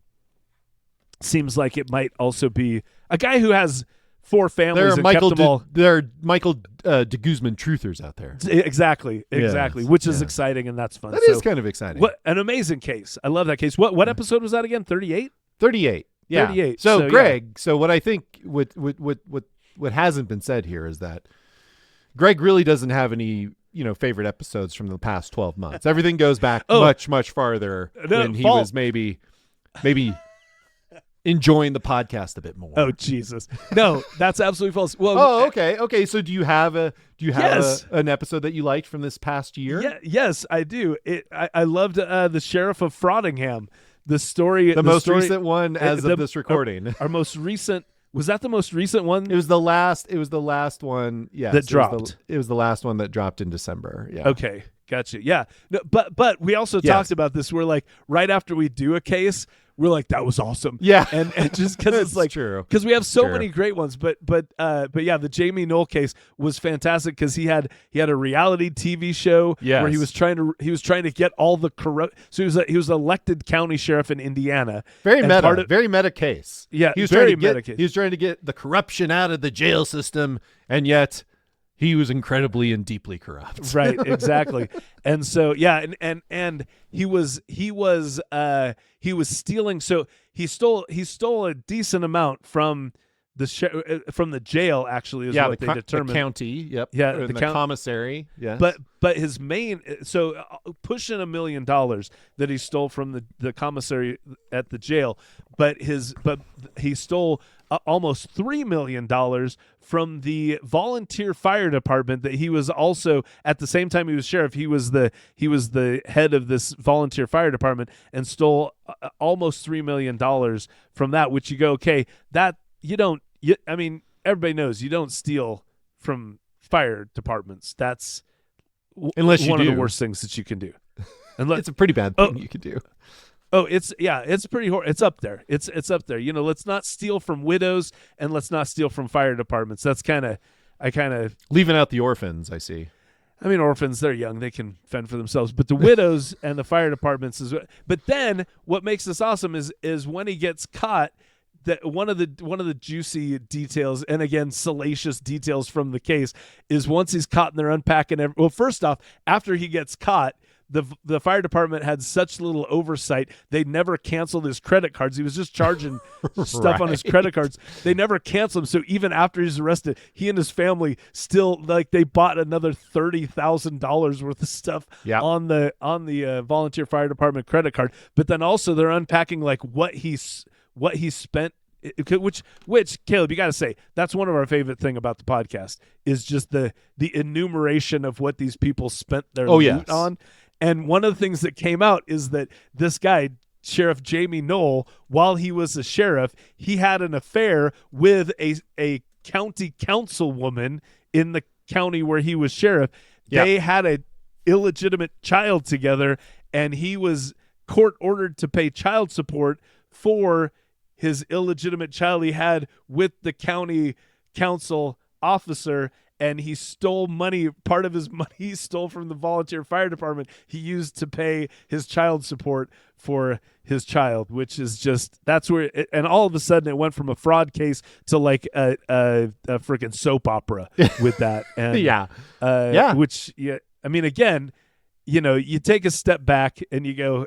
seems like it might also be a guy who has 4 families. There are Michael de Guzman truthers out there. Exactly, Yes, which is exciting, and that's fun. That is kind of exciting. What an amazing case! I love that case. What episode was that again? 38. 38. Yeah. 38. So Greg, so what I think what hasn't been said here is that Greg really doesn't have any favorite episodes from the past 12 months. Everything goes back much farther when he was maybe enjoying the podcast a bit more. Oh, Jesus. No, that's absolutely false. Well, okay. So do you have Yes. an episode that you liked from this past year? Yeah, yes, I do. I loved the Sheriff of Frothingham. The story, most recent one as of this recording. Our most recent. Was that the most recent one? It was the last one. Yes, that dropped. It was the last one that dropped in December. Yeah. Okay, gotcha. Yeah, no, but we also talked about this. We're like, right after we do a case, we're like, that was awesome. Yeah, and just because it's like true, because we have so many great ones. But yeah, the Jamie Knoll case was fantastic because he had a reality TV show where he was trying to get all the corrupt. So he was elected county sheriff in Indiana. Very meta case. Yeah, he was very trying to meta case. He was trying to get the corruption out of the jail system, and yet he was incredibly and deeply corrupt. Right, exactly. And so and he was stealing. So he stole a decent amount from the jail, actually, is what they determined. The county, yep. Yeah, the commissary. Yes. But his main, so pushing $1 million that he stole from the commissary at the jail, but he stole almost $3 million from the volunteer fire department that he was also, at the same time he was sheriff, he was the head of this volunteer fire department, and stole almost $3 million from that, which you go, okay, that I mean, everybody knows you don't steal from fire departments. That's unless you one do. of the worst things that you can do. It's a pretty bad thing you could do. Oh, it's pretty horrible. It's up there. It's up there. Let's not steal from widows, and let's not steal from fire departments. That's I leaving out the orphans. I see. I mean, orphans, they're young. They can fend for themselves. But the widows and the fire departments but then what makes this awesome is when he gets caught, that one of the juicy details, and again salacious details from the case, is once he's caught and they're unpacking well, first off, after he gets caught, the fire department had such little oversight, they never canceled his credit cards. He was just charging stuff on his credit cards. They never canceled them. So even after he's arrested, he and his family still, like, they bought another $30,000 worth of stuff on the volunteer fire department credit card. But then also they're unpacking like what he spent. Which Caleb, you got to say, that's one of our favorite thing about the podcast, is just the enumeration of what these people spent their loot on. And one of the things that came out is that this guy, Sheriff Jamie Knoll, while he was a sheriff, he had an affair with a county councilwoman in the county where he was sheriff. Yep. They had an illegitimate child together, and he was court ordered to pay child support for his illegitimate child he had with the county council officer, and he stole money. Part of his money he stole from the volunteer fire department he used to pay his child support for his child, which is just, that's where and all of a sudden it went from a fraud case to like a freaking soap opera with that. And which, I mean, again, you take a step back and you go,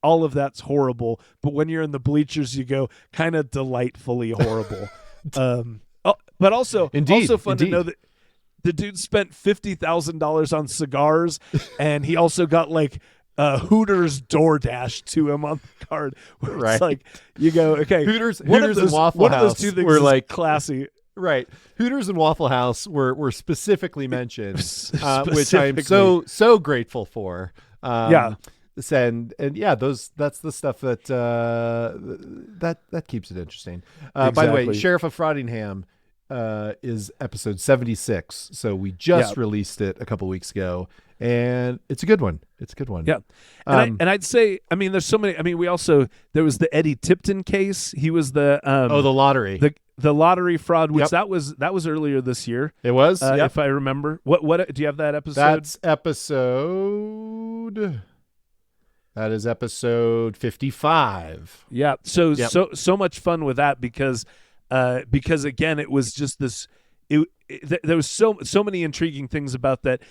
all of that's horrible, but when you're in the bleachers, you go, kind of delightfully horrible. But also fun to know that the dude spent $50,000 on cigars, and he also got like Hooters DoorDash to him on the card. Right. It's like, you go, okay, Hooters and Waffle one House of those two things were like classy. Right. Hooters and Waffle House were specifically mentioned, which I'm so grateful for. And that's the stuff that keeps it interesting. By the way, Sheriff of Frothingham is episode 76, so we just released it a couple weeks ago, and it's a good one. Yeah, and I'd say, I mean, there's so many. I mean, there was the Eddie Tipton case. He was the the lottery, the lottery fraud, which that was earlier this year. It was, if I remember. What do you have that episode? That is episode 55. Yeah. So much fun with that because again, it was just this. There was so many intriguing things about that.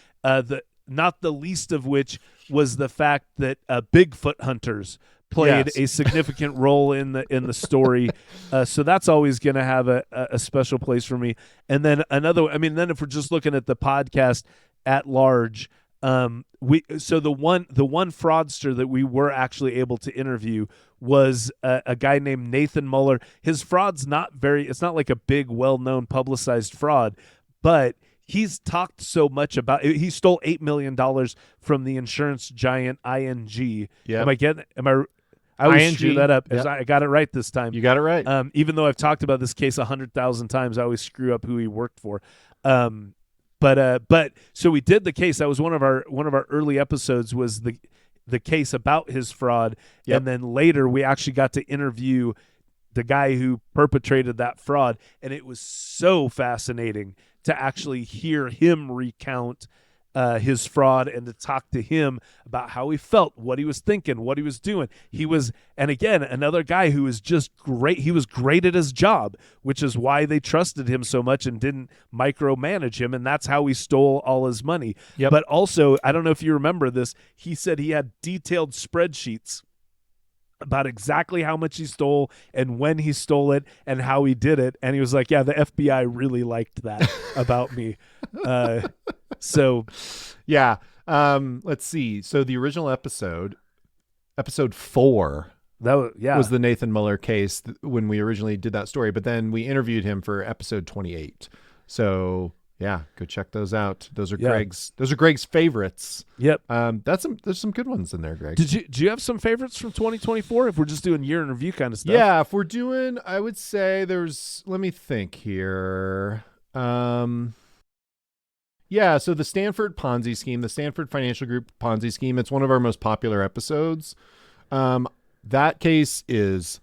Not the least of which was the fact that Bigfoot hunters played a significant role in the story. So that's always going to have a special place for me. And then then if we're just looking at the podcast at large. The one fraudster that we were actually able to interview was a guy named Nathan Muller. His fraud's it's not like a big, well-known, publicized fraud, but he's talked so much about it. He stole $8 million from the insurance giant ING. Yeah. I always ING. screw that up. Yep. I got it right this time. You got it right. Even though I've talked about this case 100,000 times, I always screw up who he worked for. But so we did the case. That was one of our early episodes, was the case about his fraud. Yep. And then later we actually got to interview the guy who perpetrated that fraud, and it was so fascinating to actually hear him recount his fraud and to talk to him about how he felt, what he was thinking, what he was doing. And again, another guy who was just great. He was great at his job, which is why they trusted him so much and didn't micromanage him. And that's how he stole all his money. Yep. But also, I don't know if you remember this, he said he had detailed spreadsheets about exactly how much he stole and when he stole it and how he did it. And he was like, yeah, the FBI really liked that about me. Yeah. Let's see. So the original episode 4, was the Nathan Muller case when we originally did that story, but then we interviewed him for episode 28. So yeah, go check those out. Those are Greg's favorites. Yep. There's some good ones in there, Greg. Do you have some favorites from 2024? If we're just doing year in review kind of stuff. Yeah, if we're doing, I would say let me think here. Yeah, so the Stanford Ponzi scheme, the Stanford Financial Group Ponzi scheme, it's one of our most popular episodes. That case it's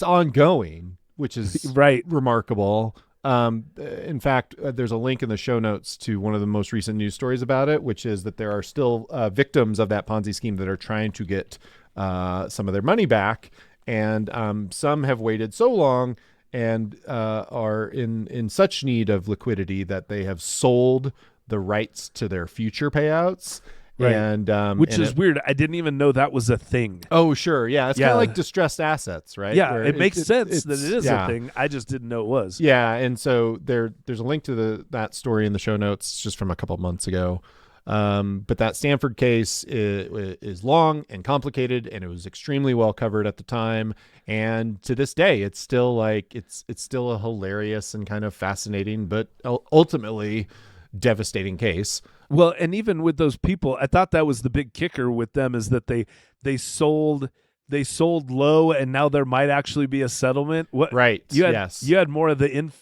ongoing, which is right. remarkable. In fact, there's a link in the show notes to one of the most recent news stories about it, which is that there are still victims of that Ponzi scheme that are trying to get some of their money back. And some have waited so long and are in such need of liquidity that they have sold the rights to their future payouts. Right. And which is weird. I didn't even know that was a thing. Oh, sure. Yeah. It's kind of like distressed assets, right? Yeah. Where it makes sense that it is a thing. I just didn't know it was. Yeah. And so there's a link to that story in the show notes just from a couple of months ago. But that Stanford case is long and complicated, and it was extremely well covered at the time. And to this day, it's still it's still a hilarious and kind of fascinating, but ultimately devastating case. Well, and even with those people, I thought that was the big kicker with them, is that they sold low, and now there might actually be a settlement. What? Right. You had more of the do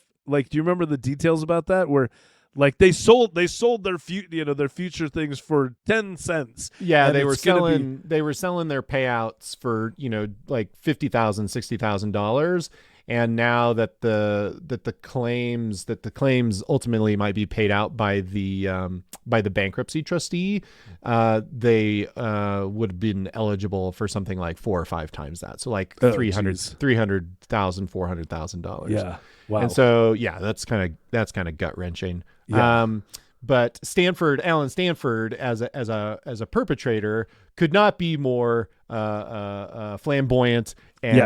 you remember the details about that, where like they sold their their future things for 10 cents. Yeah, they were selling their payouts for, like $50,000, $60,000. And now that the claims ultimately might be paid out by the bankruptcy trustee, they would have been eligible for something like 4 or 5 times that. So like $300,000, $400,000. Yeah. Wow. And so that's kind of gut wrenching. Yeah. But Alan Stanford as a perpetrator could not be more flamboyant and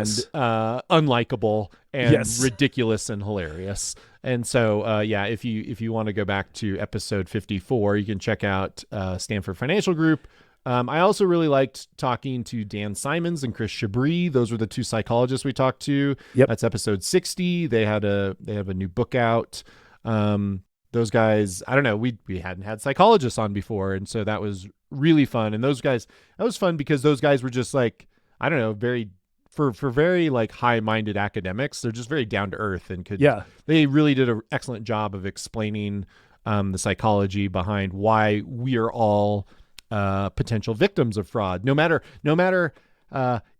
unlikable and ridiculous and hilarious. And so if you want to go back to episode 54, you can check out Stanford Financial Group. I also really liked talking to Dan Simons and Chris Chabris. Those were the 2 psychologists we talked to. Yep. That's episode 60. They have a new book out. Those guys, I don't know, we hadn't had psychologists on before, and so that was really fun. And that was fun because those guys were just like, I don't know, very like high-minded academics. They're just very down to earth and they really did an excellent job of explaining the psychology behind why we are all potential victims of fraud. No matter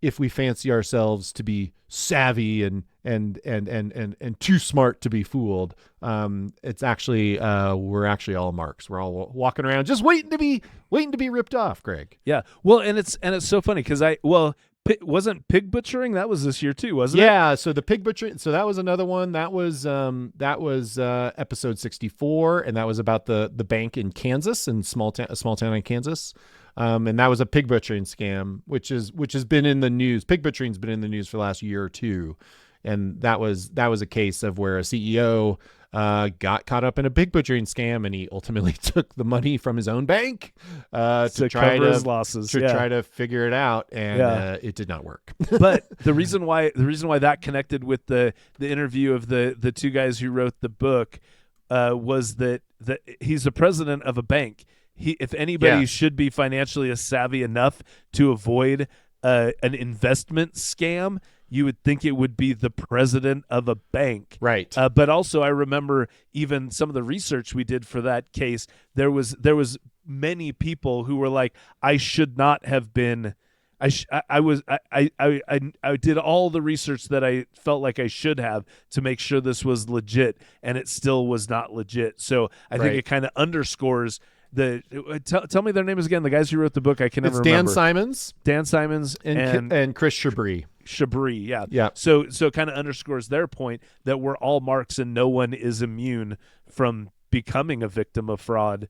if we fancy ourselves to be savvy and too smart to be fooled, it's actually we're actually all marks. We're all walking around just waiting to be ripped off, Greg. Yeah. Well, and it's so funny because wasn't pig butchering, that was this year too, wasn't it? Yeah. So the pig butchering. So that was another one. That was episode 64, and that was about the bank in Kansas, in a small town in Kansas. And that was a pig butchering scam, which has been in the news. Pig butchering's been in the news for the last year or two. and that was a case of where a CEO got caught up in a big butchering scam, and he ultimately took the money from his own bank to try cover to his losses, try to figure it out, and it did not work. But the reason why that connected with the interview of the two guys who wrote the book was that he's the president of a bank. If anybody should be financially savvy enough to avoid an investment scam, you would think it would be the president of a bank. Right. But also I remember even some of the research we did for that case, there was many people who were like, I should not have been I did all the research that I felt like I should have to make sure this was legit, and it still was not legit. So I think it kind of underscores tell me their names again. The guys who wrote the book, I can never remember. Dan Simons and Chris Chabris. Yeah. So it kind of underscores their point that we're all marks and no one is immune from becoming a victim of fraud,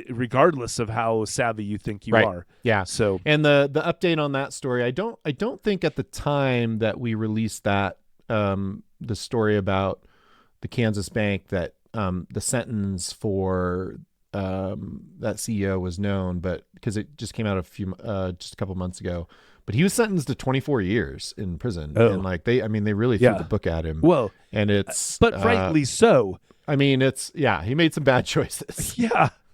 regardless of how savvy you think you are. Yeah. So, and the update on that story, I don't think at the time that we released that the story about the Kansas bank that the sentence for that CEO was known, but because it just came out just a couple months ago. But he was sentenced to 24 years in prison, and they really threw the book at him. Well, and it's but rightly so. I mean, he made some bad choices.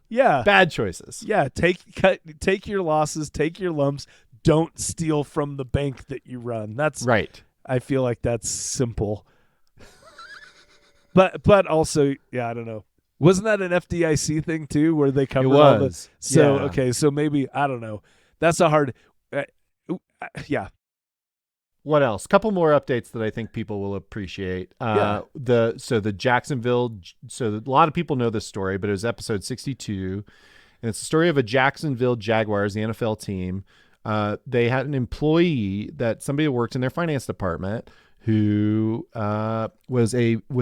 Yeah, bad choices. Yeah, take your losses, take your lumps. Don't steal from the bank that you run. That's right. I feel like that's simple. But also, I don't know. Wasn't that an FDIC thing too, where they covered all the? So okay, so maybe I don't know. That's a hard. What else? Couple more updates that I think people will appreciate. The Jacksonville. So a lot of people know this story, but it was episode 62, and it's the story of a Jacksonville Jaguars, the NFL team. They had an employee somebody worked in their finance department who was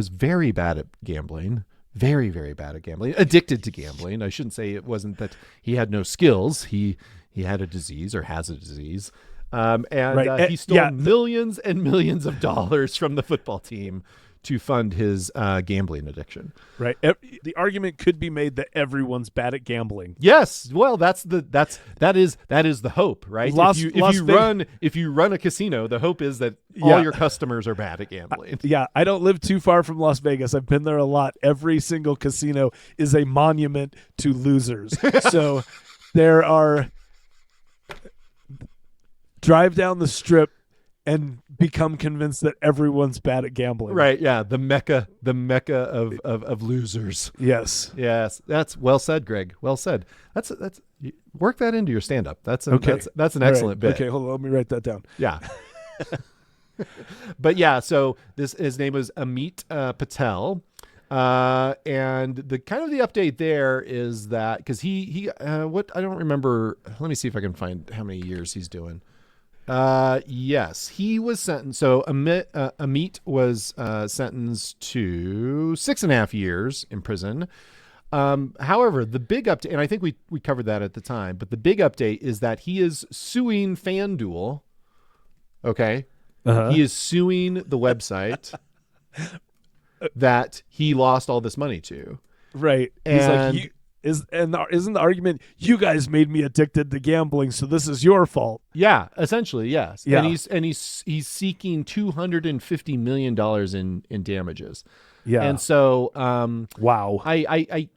very bad at gambling. Very, very bad at gambling. Addicted to gambling. I shouldn't say it wasn't that he had no skills. He had a disease or has a disease. He stole millions and millions of dollars from the football team to fund his gambling addiction. Right. The argument could be made that everyone's bad at gambling. Yes. Well, that is the hope, right? If you run a casino, the hope is that all your customers are bad at gambling. I don't live too far from Las Vegas. I've been there a lot. Every single casino is a monument to losers. So there are drive down the strip and become convinced that everyone's bad at gambling. Right. Yeah. The mecca of losers. Yes. That's well said, Greg. Well said. That's work that into your stand-up. That's an excellent bit. Okay. Hold on. Let me write that down. Yeah. But so his name was Amit Patel. And the kind of the update there is that because he I don't remember. Let me see if I can find how many years he's doing. Yes, he was sentenced. So Amit was sentenced to 6.5 years in prison. However, the big update, and I think we covered that at the time, but the big update is that he is suing FanDuel. Okay. He is suing the website that he lost all this money to. Right. And he's like, isn't the argument, you guys made me addicted to gambling, so this is your fault? Yeah, essentially, yes. Yeah. And he's seeking $250 million in damages. Yeah. And so wow. I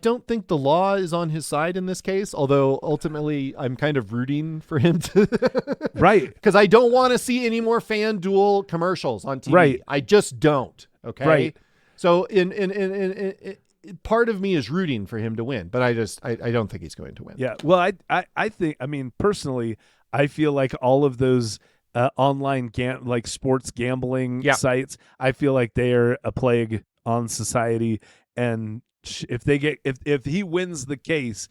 don't think the law is on his side in this case, although ultimately I'm kind of rooting for him to right. Because I don't want to see any more FanDuel commercials on TV. Right. I just don't. Okay. Right. So in part of me is rooting for him to win, but I don't think he's going to win. Yeah. Well, I think, personally, I feel like all of those online sports gambling sites, I feel like they are a plague on society. And if he wins the case,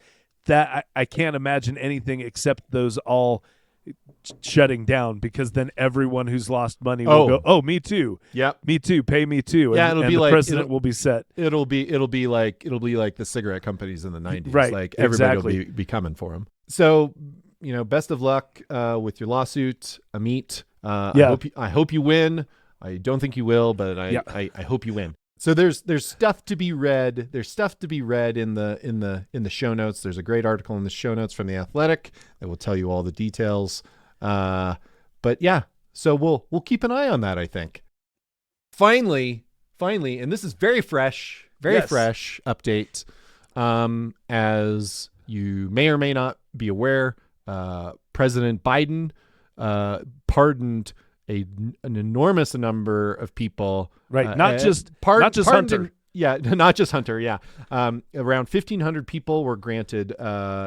that I can't imagine anything except those all shutting down, because then everyone who's lost money will go, oh, me too. Yep. Me too. Pay me too. Yeah. And It'll be the like precedent will be set. It'll be like the cigarette companies in the 90s. Right. Like everybody exactly. will be coming for him. So best of luck with your lawsuit, Amit. Yeah. I hope you win. I don't think you will, but I hope you win. So there's stuff to be read. There's stuff to be read in the show notes. There's a great article in the show notes from The Athletic that will tell you all the details. But yeah, so we'll keep an eye on that, I think. Finally, and this is very fresh update. As you may or may not be aware, President Biden pardoned an enormous number of people. Right. Not just Hunter. Not just Hunter. Yeah. Around 1,500 people were granted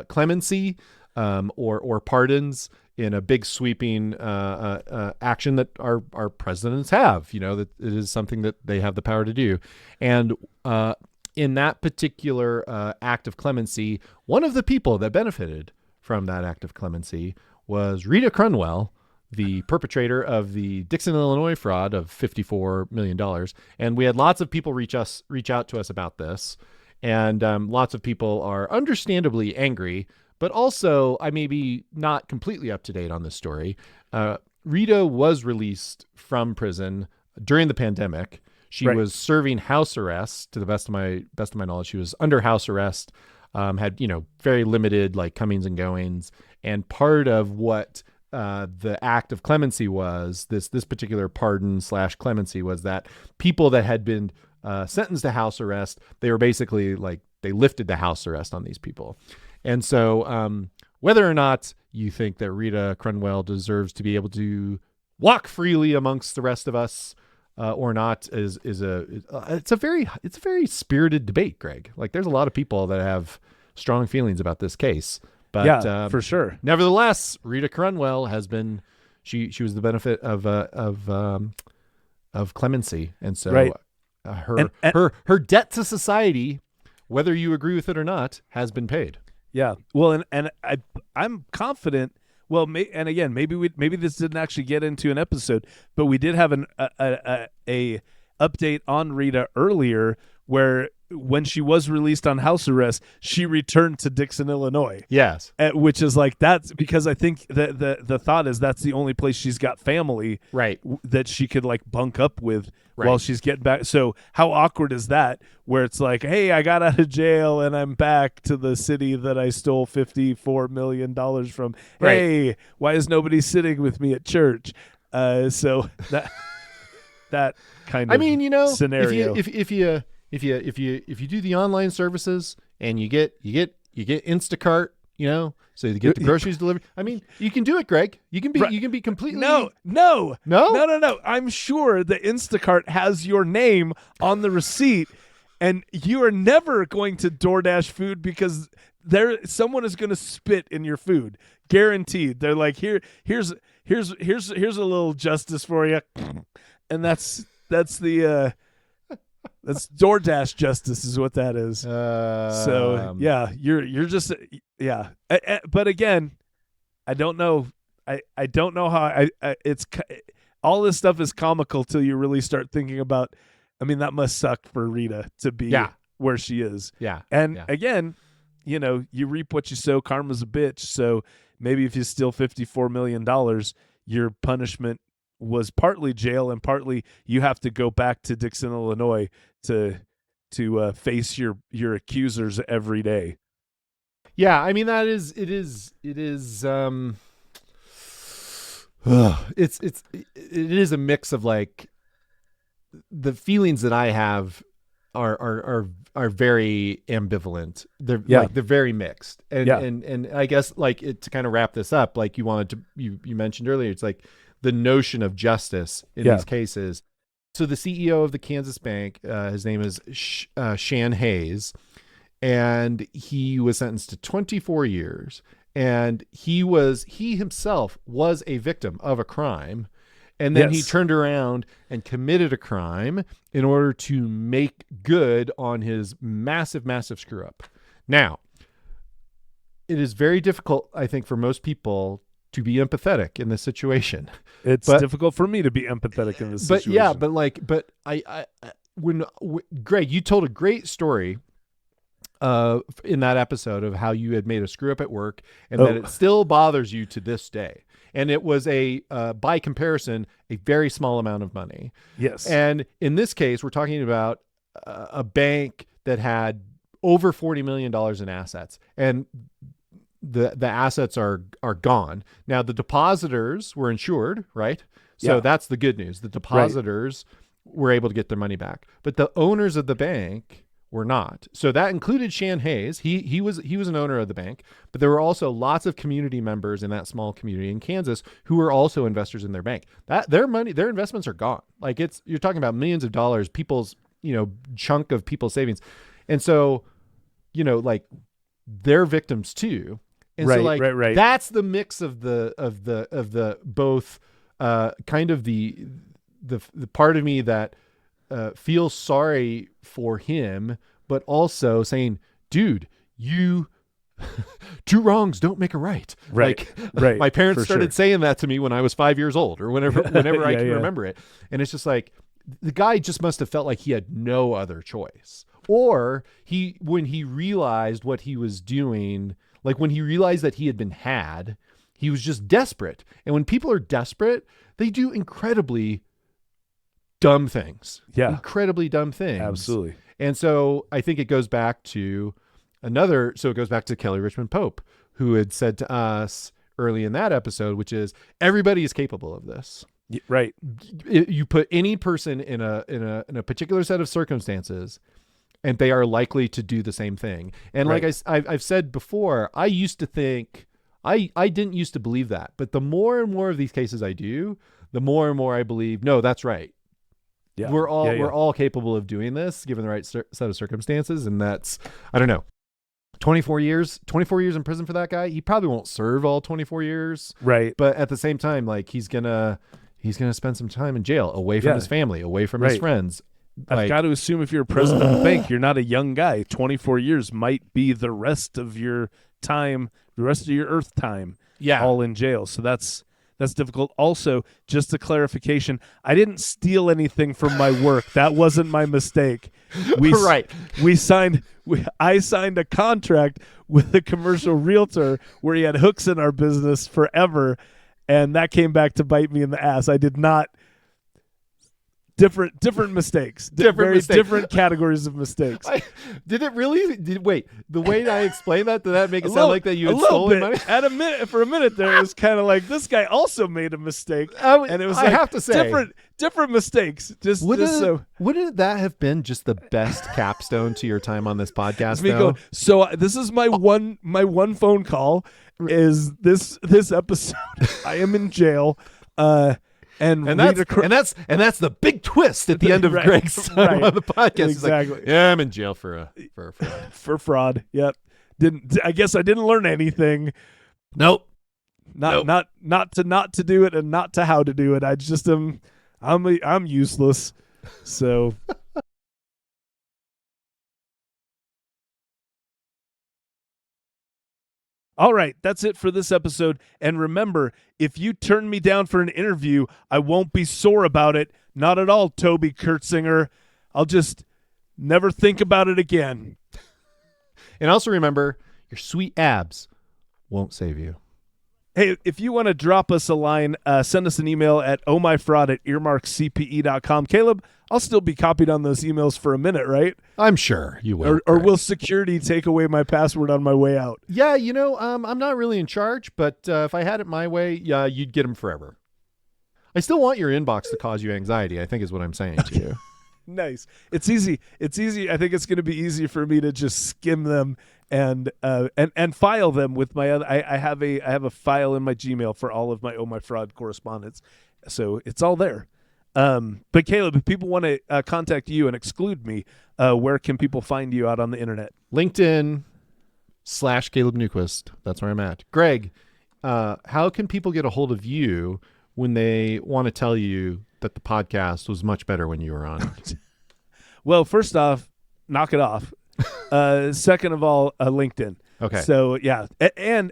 clemency or pardons in a big sweeping action that our presidents have. That it is something that they have the power to do. And in that particular act of clemency, one of the people that benefited from that act of clemency was Rita Crundwell, the perpetrator of the Dixon, Illinois fraud of $54 million. And we had lots of people reach out to us about this. And lots of people are understandably angry, but also I may be not completely up to date on this story. Rita was released from prison during the pandemic. She was serving house arrest, to the best of my knowledge. She was under house arrest, had very limited comings and goings. And part of what the act of clemency was, this particular pardon / clemency, was that people that had been sentenced to house arrest, they were basically they lifted the house arrest on these people. And so whether or not you think that Rita Crundwell deserves to be able to walk freely amongst the rest of us or not it's a very spirited debate, Greg. There's a lot of people that have strong feelings about this case. But for sure. Nevertheless, Rita Crundwell has been she was the benefit of clemency, and so her debt to society, whether you agree with it or not, has been paid. Yeah. Well, and I'm confident. Well, maybe this didn't actually get into an episode, but we did have a update on Rita earlier where when she was released on house arrest, she returned to Dixon, Illinois. Yes. Which is that's because I think the thought is that's the only place she's got family that she could bunk up with while she's getting back. So how awkward is that where it's hey, I got out of jail and I'm back to the city that I stole $54 million from. Right. Hey, why is nobody sitting with me at church? So that kind of scenario. If you do the online services and you get Instacart, so you get the groceries delivered. I mean, you can do it, Greg. You can be completely No. I'm sure the Instacart has your name on the receipt, and you are never going to DoorDash food because someone is going to spit in your food, guaranteed. They're here's a little justice for you, and that's the. That's DoorDash justice is what that is. So yeah, you're just but again, I don't know. I don't know how it's all this stuff is comical till you really start thinking about. I mean, that must suck for Rita to be where she is. Yeah, and again, you reap what you sow. Karma's a bitch. So maybe if you steal $54 million, your punishment was partly jail and partly you have to go back to Dixon, Illinois to face your accusers every day. Yeah, I mean it is a mix of the feelings that I have are very ambivalent. They're they're very mixed. And I guess to kind of wrap this up, you mentioned earlier, it's the notion of justice in these cases. So the CEO of the Kansas Bank, his name is Shan Hayes, and he was sentenced to 24 years. And he himself was a victim of a crime. And then he turned around and committed a crime in order to make good on his massive, massive screw up. Now, it is very difficult, I think, for most people to be empathetic in this situation. It's difficult for me to be empathetic in this situation. Greg, you told a great story in that episode of how you had made a screw up at work and that it still bothers you to this day. And it was by comparison, a very small amount of money. Yes. And in this case, we're talking about a bank that had over $40 million in assets, and the assets are gone. Now the depositors were insured, right? So that's the good news. The depositors were able to get their money back, but the owners of the bank were not. So that included Shan Hayes. He was an owner of the bank, but there were also lots of community members in that small community in Kansas who were also investors in their bank. That their investments are gone. Like you're talking about millions of dollars, people's, chunk of people's savings. And so, like they're victims too. And so like that's the mix of the both kind of the part of me that feels sorry for him, but also saying, dude, you two wrongs don't make a right. Right. My parents started saying that to me when I was 5 years old or whenever I can remember it. And it's just like, the guy just must have felt like he had no other choice. Or when he realized what he was doing, like when he realized that he had been had, he was just desperate. And when people are desperate, they do incredibly dumb things. Yeah. Incredibly dumb things. Absolutely. And so I think it goes back to Kelly Richmond Pope, who had said to us early in that episode, which is everybody is capable of this. Right. You put any person in a particular set of circumstances and they are likely to do the same thing. And like I've said before, I used to think, I didn't used to believe that, but the more and more of these cases I do, the more and more I believe, no, that's right. Yeah. We're all capable of doing this given the right set of circumstances. And that's, I don't know, 24 years in prison for that guy. He probably won't serve all 24 years. Right. But at the same time, like he's going to spend some time in jail, away from his family, away from his friends. I've got to assume if you're a president of the bank, you're not a young guy. 24 years might be the rest of your time, the rest of your earth time, all in jail. So that's difficult. Also, just a clarification, I didn't steal anything from my work. That wasn't my mistake. I signed a contract with a commercial realtor where he had hooks in our business forever, and that came back to bite me in the ass. I did not. Different mistakes. Different categories of mistakes. Did it really? Wait, the way I explained that, did that make it sound like that you had stolen money? For a minute there, it was kind of like this guy also made a mistake, and it was I have to say different mistakes. Wouldn't that have been just the best capstone to your time on this podcast? Me going, so this is my one phone call. Is this episode? I am in jail. And that's the big twist at the end of Greg's time on the podcast. Exactly. Like, I'm in jail for fraud. For fraud. Yep. I guess I didn't learn anything. Nope. Not to do it and not to how to do it. I just I'm useless. So. All right, that's it for this episode. And remember, if you turn me down for an interview, I won't be sore about it. Not at all, Toby Kurtzinger. I'll just never think about it again. And also remember, your sweet abs won't save you. Hey, if you want to drop us a line, send us an email at ohmyfraud@earmarkcpe.com. Caleb, I'll still be copied on those emails for a minute, right? I'm sure you will. Or will security take away my password on my way out? Yeah, I'm not really in charge, but if I had it my way, you'd get them forever. I still want your inbox to cause you anxiety, I think is what I'm saying to you. Nice. It's easy. I think it's going to be easy for me to just skim them and file them with my other. I have a file in my Gmail for all of my Oh My Fraud correspondence, so it's all there. But Caleb, if people want to contact you and exclude me, where can people find you out on the internet? LinkedIn /Caleb Newquist. That's where I'm at. Greg, how can people get a hold of you when they want to tell you that the podcast was much better when you were on it? Well, first off, knock it off. Second of all, LinkedIn. Okay. So yeah, and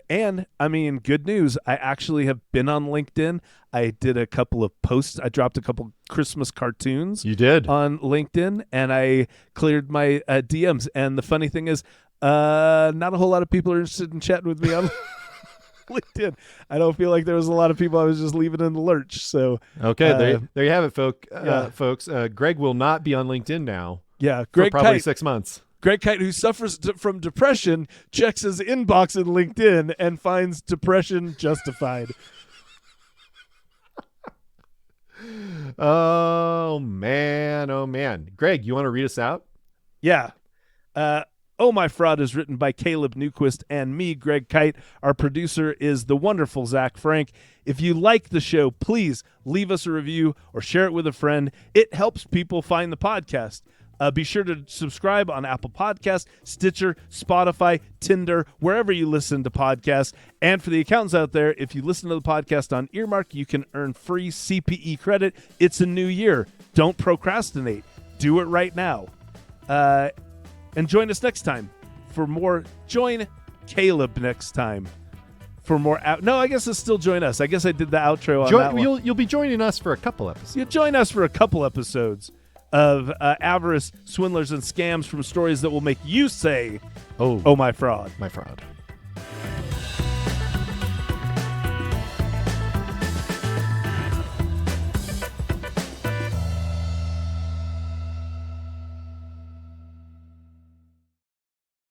I mean, good news. I actually have been on LinkedIn. I did a couple of posts. I dropped a couple Christmas cartoons. You did on LinkedIn, and I cleared my DMs. And the funny thing is, Not a whole lot of people are interested in chatting with me on LinkedIn. I don't feel like there was a lot of people I was just leaving in the lurch. So okay, there you have it, folks. Greg will not be on LinkedIn now. Yeah, for probably 6 months. Greg Kyte, who suffers from depression, checks his inbox in LinkedIn and finds depression justified. Oh man. Greg, you want to read us out? Yeah. Oh My Fraud is written by Caleb Newquist and me, Greg Kyte. Our producer is the wonderful Zach Frank. If you like the show, please leave us a review or share it with a friend. It helps people find the podcast. Be sure to subscribe on Apple Podcasts, Stitcher, Spotify, Tinder, wherever you listen to podcasts. And for the accountants out there, if you listen to the podcast on Earmark, you can earn free CPE credit. It's a new year. Don't procrastinate. Do it right now. And join us next time for more. Join Caleb next time for more. No, I guess it's still join us. I guess I did the outro on that one. You'll be joining us for a couple episodes. You'll join us for a couple episodes of avarice, swindlers, and scams from stories that will make you say, "Oh, my fraud." My fraud.